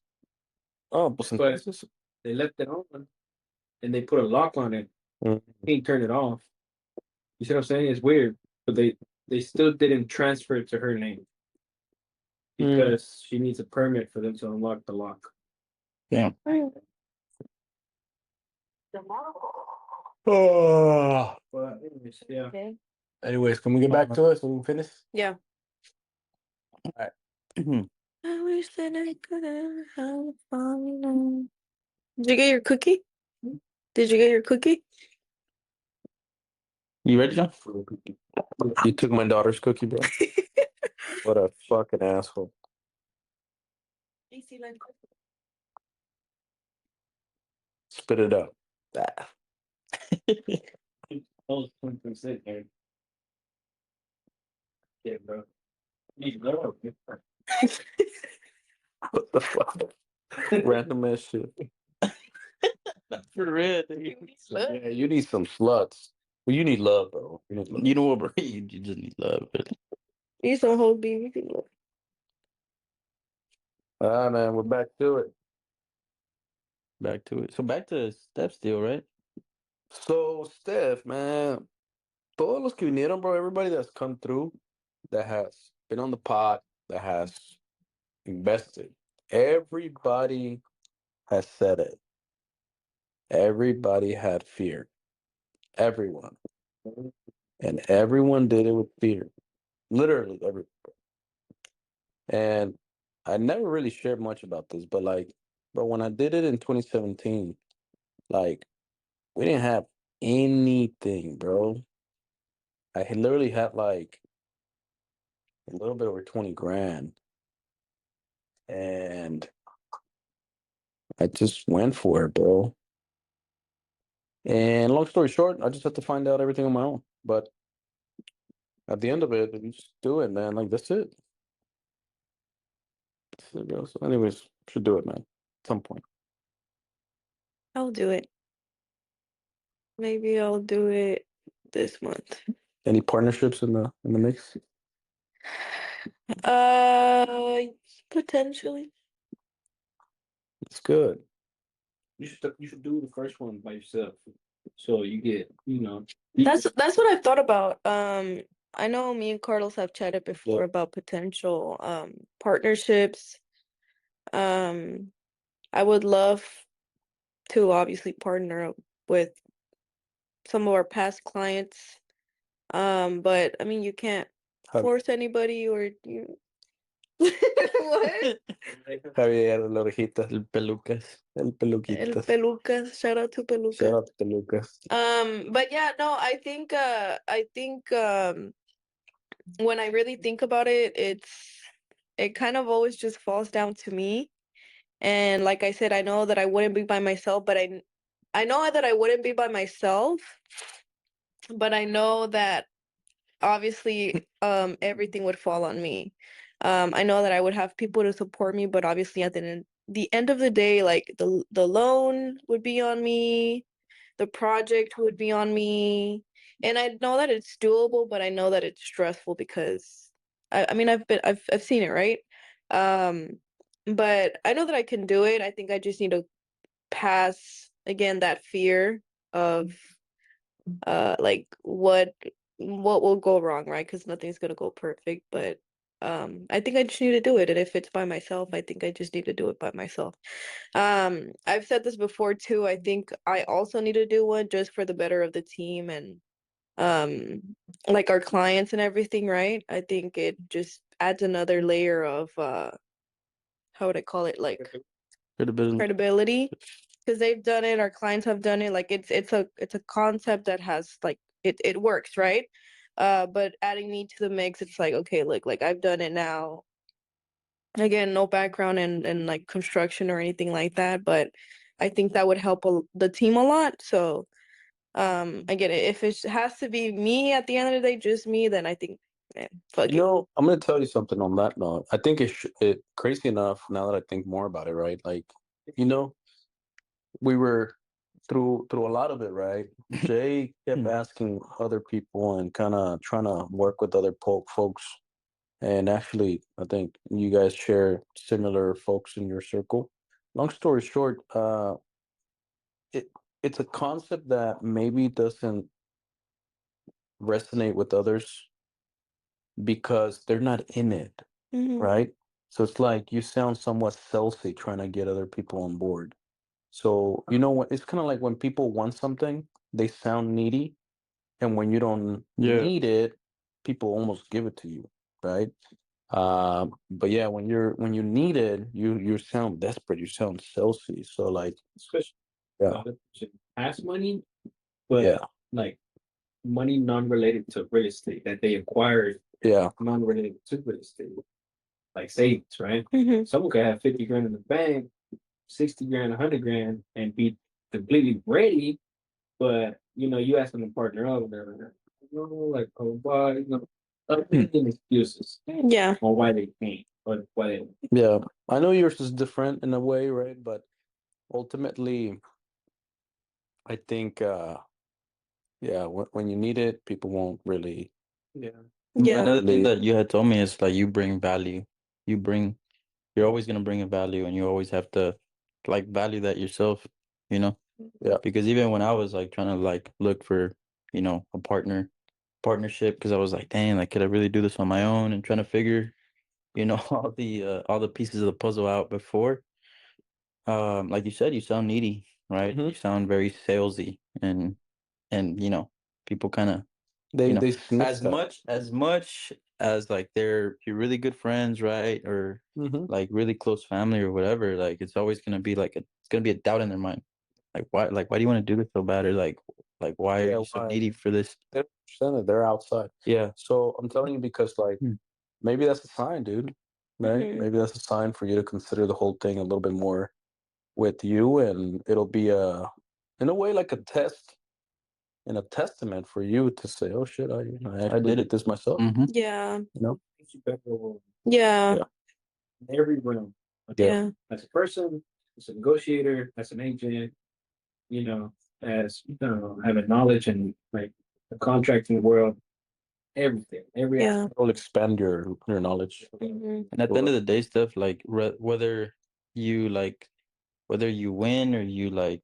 Oh, pues But entonces. they left it on and they put a lock on it. Can't turn it off. You see what I'm saying? It's weird. But they still didn't transfer it to her name. Because she needs a permit for them to unlock the lock. Yeah. Oh. But anyways, yeah. Okay. Anyways, can we get back to it so we can finish? Yeah. Mhm. I wish that I could have fallen. Did you get your cookie? Did you get your cookie? You ready, John? You took my daughter's cookie, bro. What a fucking asshole. Spit it out. Ah. Oh, 20%, man. Yeah, bro. Need love. What the fuck? Random ass shit. For real, dude. Yeah, you need some sluts. Well, you need love, bro. You need love. You know what, bro? You just need love. But You some whole beef. Ah, man, we're back to it. back to it. So back to Steph still, right? So, Steph, man, todos los que vinieron, bro, everybody that's come through, that has been on the pod, that has invested, everybody has said it. Everybody had fear. Everyone. And everyone did it with fear. Literally every. And I never really shared much about this, but when I did it in 2017, like, we didn't have anything, bro. I had literally had like a little bit over 20 grand. And I just went for it, bro. And long story short, I just had to find out everything on my own. But at the end of it, you just do it, man. Like, that's it. That's it, bro. So anyways, should do it, man. At some point. I'll do it. Maybe I'll do it this month. Any partnerships in the mix? Potentially. It's good. You should do the first one by yourself. So you get, That's what I've thought about. I know me and Carlos have chatted before Yeah. about potential partnerships. I would love to obviously partner up with some of our past clients. But I mean, you can't Have, force anybody or you. What? Javier, el orejita. El pelucas. El El peluquitas. Pelucas. Shout out to Pelucas. Shout out to Lucas. But yeah, no, I think when I really think about it, it kind of always just falls down to me. And like I said, I know that I wouldn't be by myself, but I know that I wouldn't be by myself, but I know that obviously everything would fall on me. I know that I would have people to support me, but obviously at the end of the day, like the loan would be on me, the project would be on me. And I know that it's doable, but I know that it's stressful because I mean I've seen it, right? But I know that I can do it. I think I just need to pass again that fear of like what will go wrong, right? Because nothing's gonna go perfect, but I think I just need to do it. And if it's by myself, I think I just need to do it by myself. I've said this before too. I think I also need to do one just for the better of the team and like our clients and everything, right? I think it just adds another layer of how would I call it, like credibility, because they've done it, our clients have done it. Like it's a concept that has like it works, right? But adding me to the mix, it's like, okay, look, like I've done it now. Again, no background in like construction or anything like that, but I think that would help the team a lot. So I get it. If it has to be me at the end of the day, just me, then I think, fuck You it. know, I'm gonna tell you something on that note. I think it crazy enough now that I think more about it, right? Like, you know, we were through a lot of it, right? Jay kept asking other people and kind of trying to work with other folks. And actually, I think you guys share similar folks in your circle. Long story short, it it's a concept that maybe doesn't resonate with others because they're not in it, right? So it's like you sound somewhat salesy trying to get other people on board. So you know what? It's kind of like when people want something, they sound needy, and when you don't need it, people almost give it to you, right? But yeah, when you need it, you sound desperate, you sound salesy. So like, especially yeah, has money, but yeah, like money non-related to real estate that they acquired Yeah. non-related to real estate, like savings, right? Mhm. Someone could have 50 grand in the bank, 60 grand, 100 grand, and be completely ready, but you ask them to partner up, and they're like, oh, why? A million excuses Yeah. on why they can't or why they don't. Yeah. I know yours is different in a way, right? But ultimately, I think, yeah, when you need it, people won't really. Yeah. Yeah. Another thing Really. that you had told me is like you bring value. You're always gonna bring a value, and you always have to like value that yourself. You know, Yeah. because even when I was like trying to like look for a partnership, because I was like, dang, like could I really do this on my own, and trying to figure all the pieces of the puzzle out before. Like you said, you sound needy, right? Mhm. You sound very salesy, and people kind of They sniff as that. much as like you're really good friends, right? Or Mhm. like really close family or whatever, like it's always gonna be like it's gonna be a doubt in their mind. Like why do you want to do this so bad? Or like why are Yeah, you so why? needy for this? They don't understand it. They're outside. Yeah. So I'm telling you because, like, Hmm. maybe that's a sign, dude. Right? Mhm. Maybe that's a sign for you to consider the whole thing a little bit more with you, and it'll be in a way, like a test and a testament for you to say, "Oh shit, I actually did did it." this myself." Mm-hmm. Yeah. You know? Makes you better overall Yeah. Yeah. in every realm. Yeah. Yeah. As a person, as a negotiator, as an agent, as having knowledge and like the contracting world, everything, every Yeah. aspect. It'll expand your knowledge. Mhm. And at the end of the day, stuff like you like whether you win or you like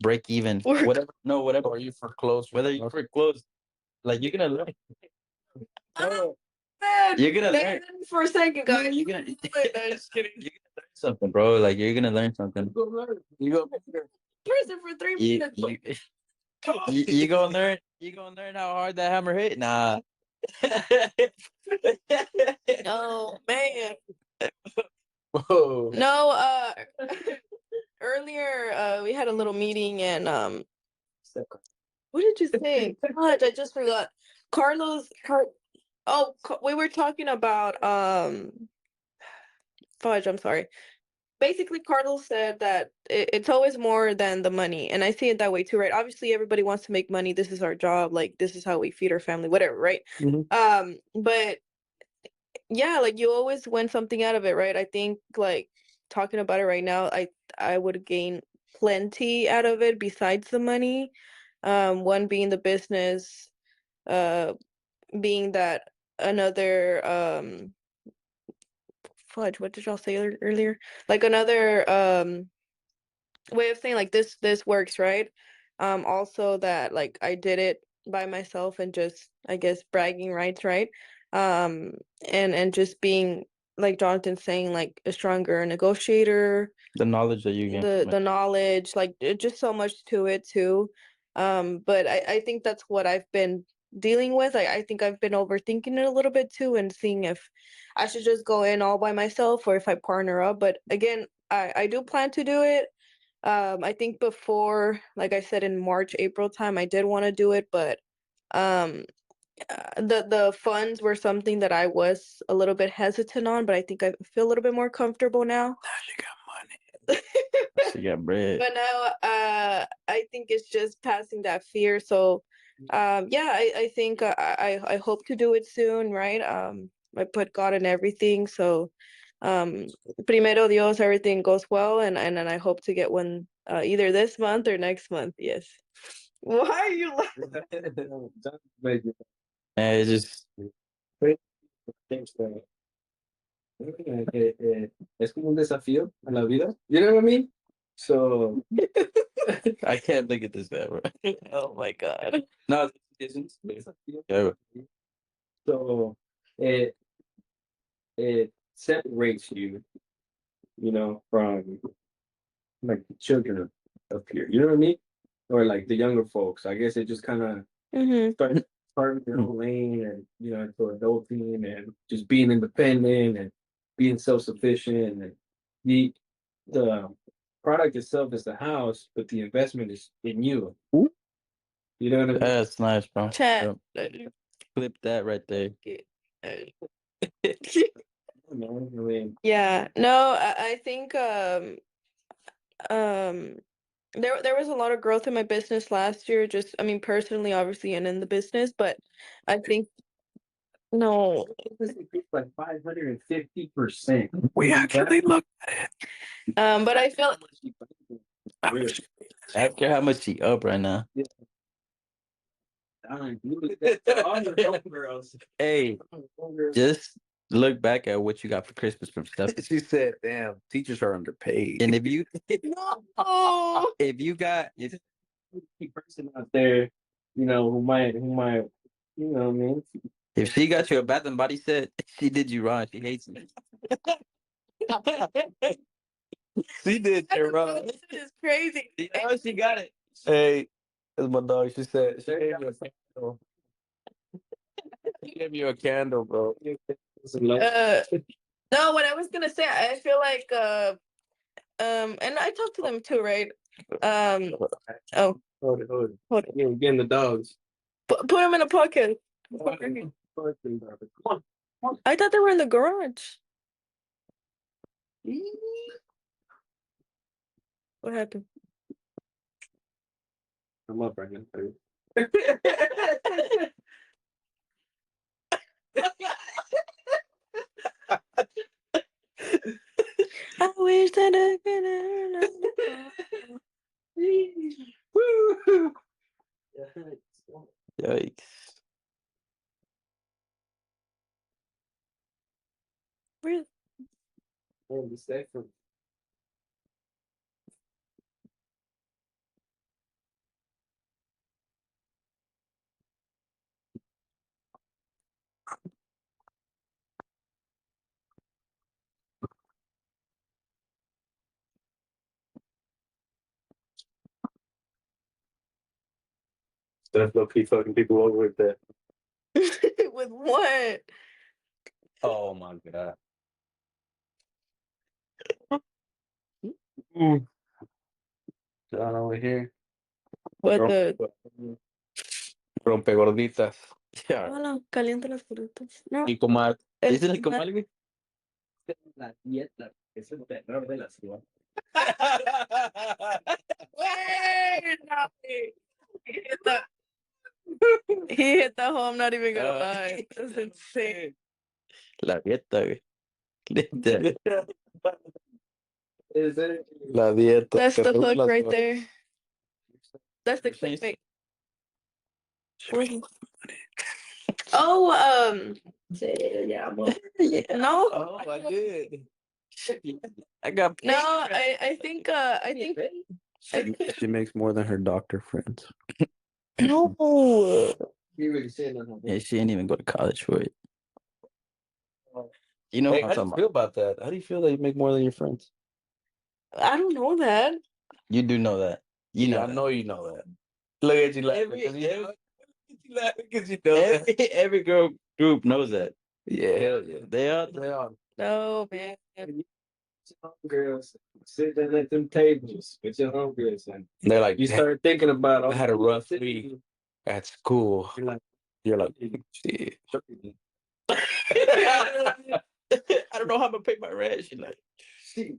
break even, Work. whatever, Or you foreclose. whether you for close, like you're gonna learn. Oh, man. You're gonna Stay learn. there for a second, No, guys. you're gonna. Wait, no, just kidding. You're gonna learn something, bro. Like you're gonna learn something. You go. Prison for 3 You minutes. you, you gonna learn. You gonna learn how hard that hammer hit. Nah. Oh man. Whoa. No, earlier we had a little meeting and what did you say? God, I just forgot. We were talking about fudge, I'm sorry. Basically, Carlos said that it's always more than the money, and I see it that way too, right? Obviously, everybody wants to make money. This is our job. Like, this is how we feed our family, whatever, right? Mhm. But yeah, like you always win something out of it, right? I think like talking about it right now, I would gain plenty out of it besides the money. One being the business, uh, being that another fudge, what did y'all say earlier? Like another way of saying like this works, right? Also that like I did it by myself and just I guess bragging rights, right? Um and just being like Jonathan saying like a stronger negotiator, The knowledge that you gain from the it. knowledge, like just so much to it too. But I think that's what I've been dealing with. I think I've been overthinking it a little bit too and seeing if I should just go in all by myself or if I partner up. But again, I do plan to do it. I think before, like I said, in March, April time, I did want to do it, but um, the funds were something that I was a little bit hesitant on, but I think I feel a little bit more comfortable now. Now she got money. She got bread. But now, I think it's just passing that fear. So, yeah, I think I hope to do it soon, right? I put God in everything, so primero Dios, everything goes well, and then I hope to get one either this month or next month. Yes. Why are you laughing? And it's just Es como un desafío a la vida. You know what I mean? So I can't look at this bad, bro. Oh my god. No, it's yeah. so it it separates you, from like the children of here. You know what I mean? Or like the younger folks. I guess it just kind of Mm-hmm. starts carving your own lane and into adulting and just being independent and being self-sufficient and the product itself is the house, but the investment is in you. You know what I mean? That's nice, bro. Chat. Clip that right there. No, I mean, Yeah. No, I think there was a lot of growth in my business last year. Just, I mean, personally, obviously, and in the business, but I think no. this increased by 550%. We actually look. But I feel Really? After how much she up right now. Darn, look at that. All your homegirls. Hey, Homegirls. just look back at what you got for Christmas from Stephany. She said, "Damn, teachers are underpaid." And if you no. if you got if Key person out there, you know, who might, you know what I mean? if she got you a Bath and Body set, she did you wrong. She hates you. She did you wrong. This is crazy. You know she got it. Hey, that's my dog. She said she gave me a candle. She gave you a candle, bro. No, what I was gonna say, I feel like and I talked to them too, right? Oh, Hold it. hold it. Yeah, we're getting the dogs. Put them in a pocket. Come on. I thought they were in the garage. What happened? I'm up right now. I wish that I could have. Yikes. Really? Oh, the second. That's low key fucking people over with that. With what? Oh my god. John over here. What Rom- the? Rompe gorditas. Yeah. Hola, calienta las frutas. No. Y comal. ¿Dicen el comal, güey? La dieta es el terror de la ciudad. Wait, no. He hit the hole. I'm not even gonna lie. That's insane. La dieta, güey. Dieta. Is it? La dieta. That's the Terror de hook la right ciudad. there. That's the You're saying- clickbait. Oh, Yeah. no, Oh, I did. I got no. I think She makes more than her doctor friends. no. He really said nothing. Yeah, she didn't even go to college for it. You know Hey, what how I'm do you talking feel about that? How do you feel that you make more than your friends? I don't know that. about. You do know that. You know I that. know you know that. Look at you laughing. Because you know that. Every girl group knows that. Yeah, hell yeah. They are. They are. No, man. Homegirls, sit down at them tables with your homegirls, and They're like, you start thinking about. I had a rough week at school. You're like, Shit. I don't know how I'm gonna pay my rent. She's like, Shit.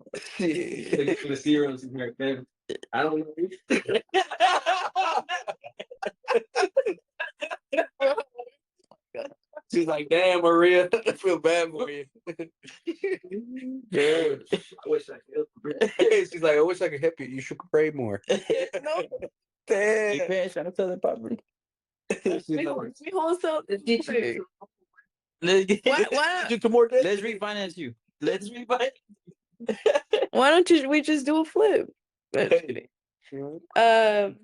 the zeros in her bed. I don't know. She's like, damn, Maria, I feel bad for you. Yeah. I wish I could. She's like, I wish I could help you. You should pray more. No. your Damn. parents trying to sell their property. She's We like, wholesale. Let's Why get you more debt. let's refinance you. Let's refinance. why don't we just do a flip? Um.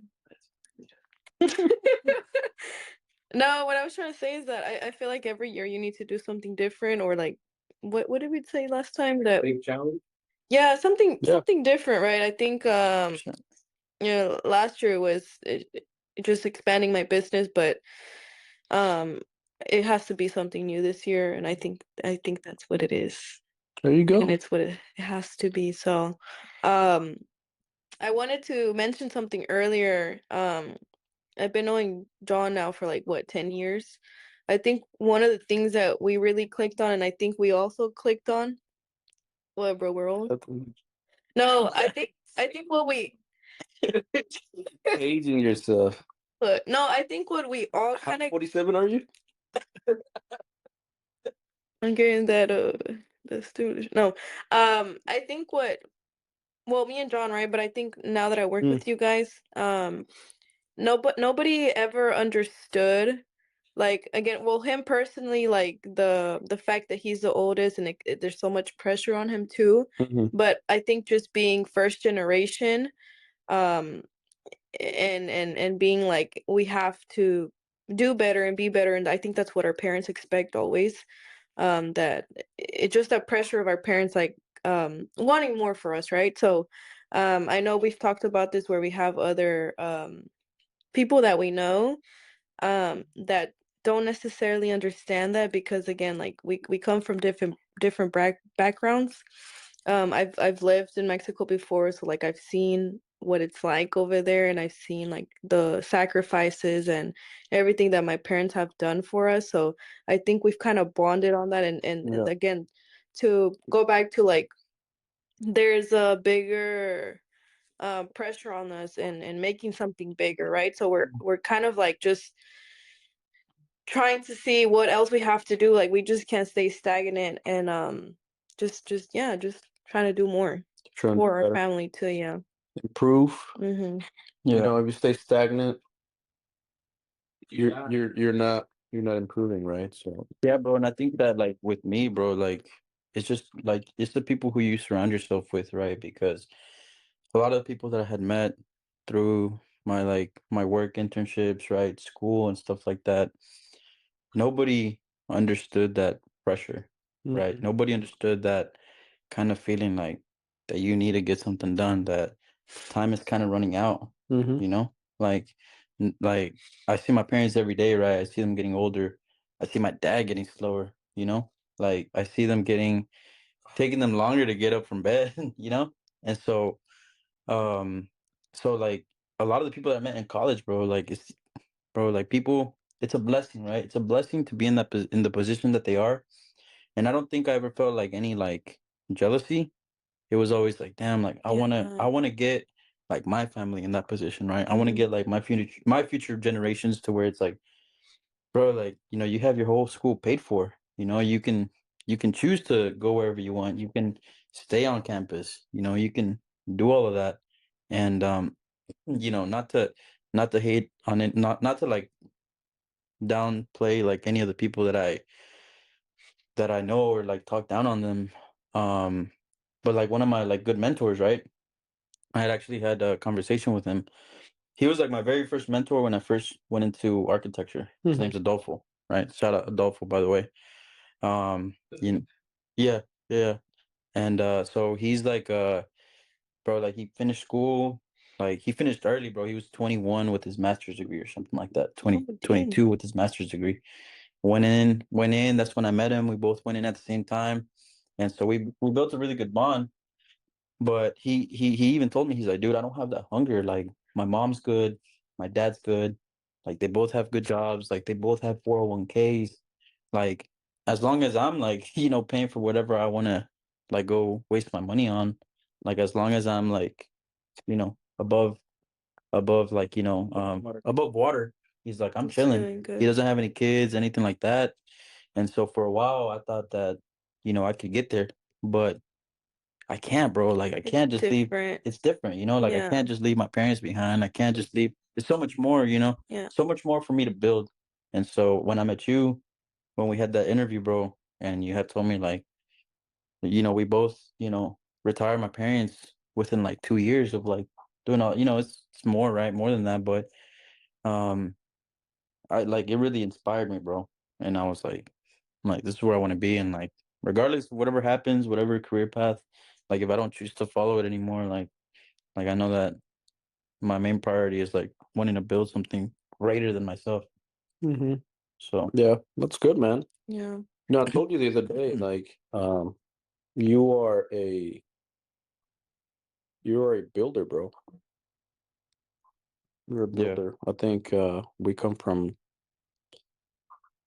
No, what I was trying to say is that I feel like every year you need to do something different, or like what did we say last time? That Big challenge. yeah, something Yeah. something different, right? I think you know, last year was just expanding my business, but it has to be something new this year, and I think that's what it is, There you go. and it's what it has to be. So, I wanted to mention something earlier. I've been knowing John now for like what, 10 years. I think one of the things that we really clicked on, and I think we also clicked on, what, bro, we're old? No, I think what we Aging yourself. no, I think what we all How kind of 47 are you? I'm getting that the student. No, I think what well, me and John, right? But I think now that I work with you guys, nobody ever understood, like, again, well, him personally, like the fact that he's the oldest and there's so much pressure on him too. But I think just being first generation, um, and being like we have to do better and be better, and I think that's what our parents expect always. That it's just that pressure of our parents, like wanting more for us, right? So I know we've talked about this where we have other people that we know that don't necessarily understand that, because again, like we come from different backgrounds. I've lived in Mexico before, so like I've seen what it's like over there, and I've seen like the sacrifices and everything that my parents have done for us. So I think we've kind of bonded on that, and again, to go back to like there's a bigger pressure on us and making something bigger, right? So we're kind of like just trying to see what else we have to do. Like we just can't stay stagnant, and just yeah, just trying to do more Trying to for do our better. family too. Yeah. Improve. Mm-hmm. You Yeah. know, if you stay stagnant, you're not improving, right? So Yeah, bro. And I think that like with me, bro, like it's just like it's the people who you surround yourself with, right? Because a lot of the people that I had met through my work internships, right, school and stuff like that, nobody understood that pressure, right? Nobody understood that kind of feeling like that you need to get something done, that time is kind of running out, you know? Like like I see my parents every day, right? I see them getting older. I see my dad getting slower, you know? Like I see them taking them longer to get up from bed, you know? And um so like a lot of the people that I met in college, bro, like like people, it's a blessing, right? It's a blessing to be in in the position that they are. And I don't think I ever felt like any like jealousy. It was always like, damn, like I want to get like my family in that position, right? I want to get like my future generations to where it's like, bro, like, you know, you have your whole school paid for. You know, you can choose to go wherever you want. You can stay on campus. You know, you can do all of that. And you know, not to hate on it, not to like downplay like any of the people that I know or like talk down on them. But like one of my like good mentors, right? I had actually had a conversation with him. He was like my very first mentor when I first went into architecture. His name's Adolfo, right? Shout out Adolfo, by the way. You know, yeah, yeah. And so he's like bro, like he finished school, like he finished early, bro. He was 21 with his master's degree or something like that. 22 with his master's degree. Went in, that's when I met him. We both went in at the same time. And so we built a really good bond. But he even told me, he's like, dude, I don't have that hunger. Like my mom's good, my dad's good. Like they both have good jobs, like they both have 401ks. Like as long as I'm like, you know, paying for whatever I want to like go waste my money on, like as long as I'm like, you know, above like, you know, above water, he's like, I'm It's chilling. doing He good. doesn't have any kids, anything like that. And so for a while I thought that, you know, I could get there, but I can't, bro. Like I can't just leave. Different. It's different, you know, like I Yeah. can't just leave my parents behind. I can't just leave. There's so much more, you know, Yeah. so much more for me to build. And so when I met you, when we had that interview, bro, and you had told me like, you know, we both, you know, retired my parents within like 2 years of like doing all, you know, it's more, right? More than that. But um I like it really inspired me, bro. And I was like, I'm like, this is where I want to be. And like, regardless of whatever happens, whatever career path, like if I don't choose to follow it anymore, like I know that my main priority is like wanting to build something greater than myself. So yeah, that's good, man. Yeah. No, I told you the other day, like, you are a builder, bro. You're a builder. I think we come from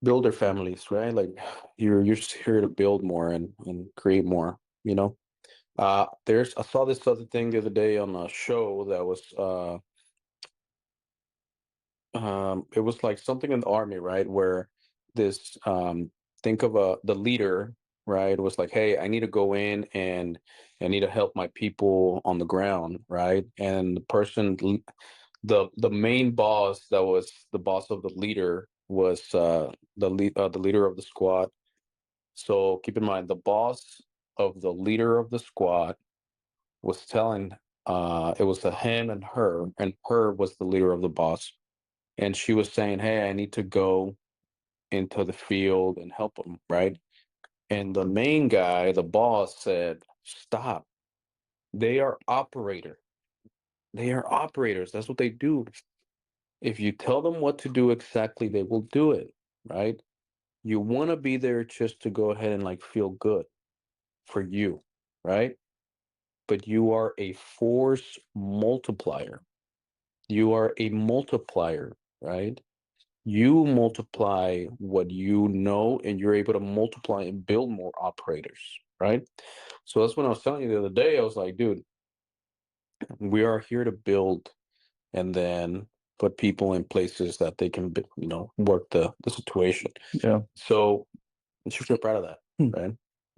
builder families, right? Like you're just here to build more and create more, you know. I saw this other thing the other day on a show that was it was like something in the army, right? Where this think of the leader, right? It was like, hey, I need to go in and I need to help my people on the ground, right? And the person, the main boss that was the boss of the leader was the leader of the squad. So keep in mind, the boss of the leader of the squad was telling it was a him and her was the leader of the boss, and she was saying, hey, I need to go into the field and help them, right? And the main guy, the boss, said, stop. They are operators. That's what they do. If you tell them what to do exactly, they will do it, right? You want to be there just to go ahead and like feel good for you, right? But you are a force multiplier. You are a multiplier, right? You multiply what you know, and you're able to multiply and build more operators, right? So that's what I was telling you the other day. I was like, dude, we are here to build and then put people in places that they can, work the situation. Yeah. So you should feel proud of that, right?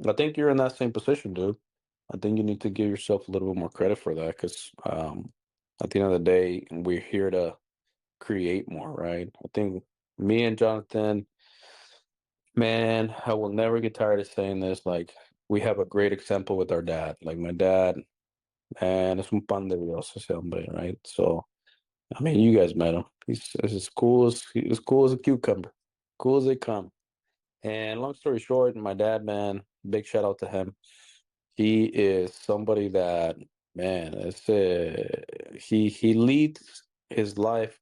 I think you're in that same position, dude. I think you need to give yourself a little bit more credit for that because at the end of the day, we're here to create more, right? I think me and Jonathan, man, I will never get tired of saying this. Like, we have a great example with our dad. Like, my dad, man, es un pan de Dios, ese hombre, right? So, I mean, you guys met him. He's as cool as a cucumber, cool as they come. And long story short, my dad, man, big shout out to him. He is somebody that, man, he leads his life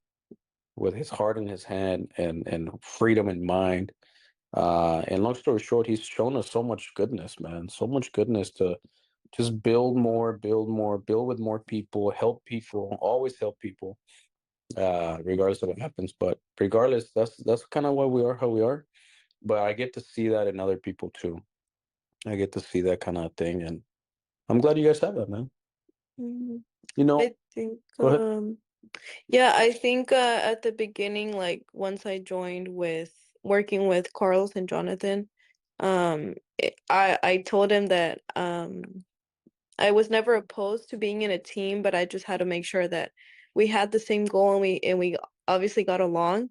with his heart in his hand and freedom in mind. And long story short, he's shown us so much goodness, man. So much goodness to just build more, build with more people, help people, always help people, regardless of what happens. But regardless, that's kind of why we are how we are. But I get to see that in other people too. I get to see that kind of thing, and I'm glad you guys have that, man. Mhm. You know, I think go ahead. yeah, I think at the beginning, like once I joined with working with Carlos and Jonathan, I told him that I was never opposed to being in a team, but I just had to make sure that we had the same goal and we obviously got along.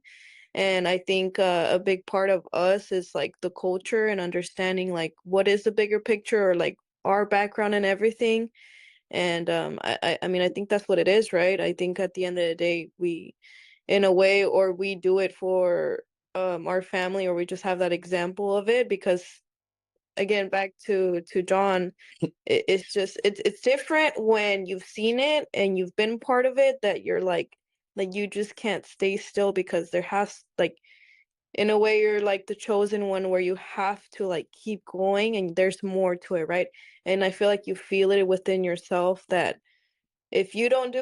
And I think a big part of us is like the culture and understanding like what is the bigger picture or like our background and everything. And I mean, I think that's what it is, right? I think at the end of the day, we, in a way, or we do it for our family, or we just have that example of it. Because again, back to John, it's just it's different when you've seen it and you've been part of it. That you're like you just can't stay still because there has like in a way you're like the chosen one where you have to like keep going and there's more to it, right? And I feel like you feel it within yourself that if you don't do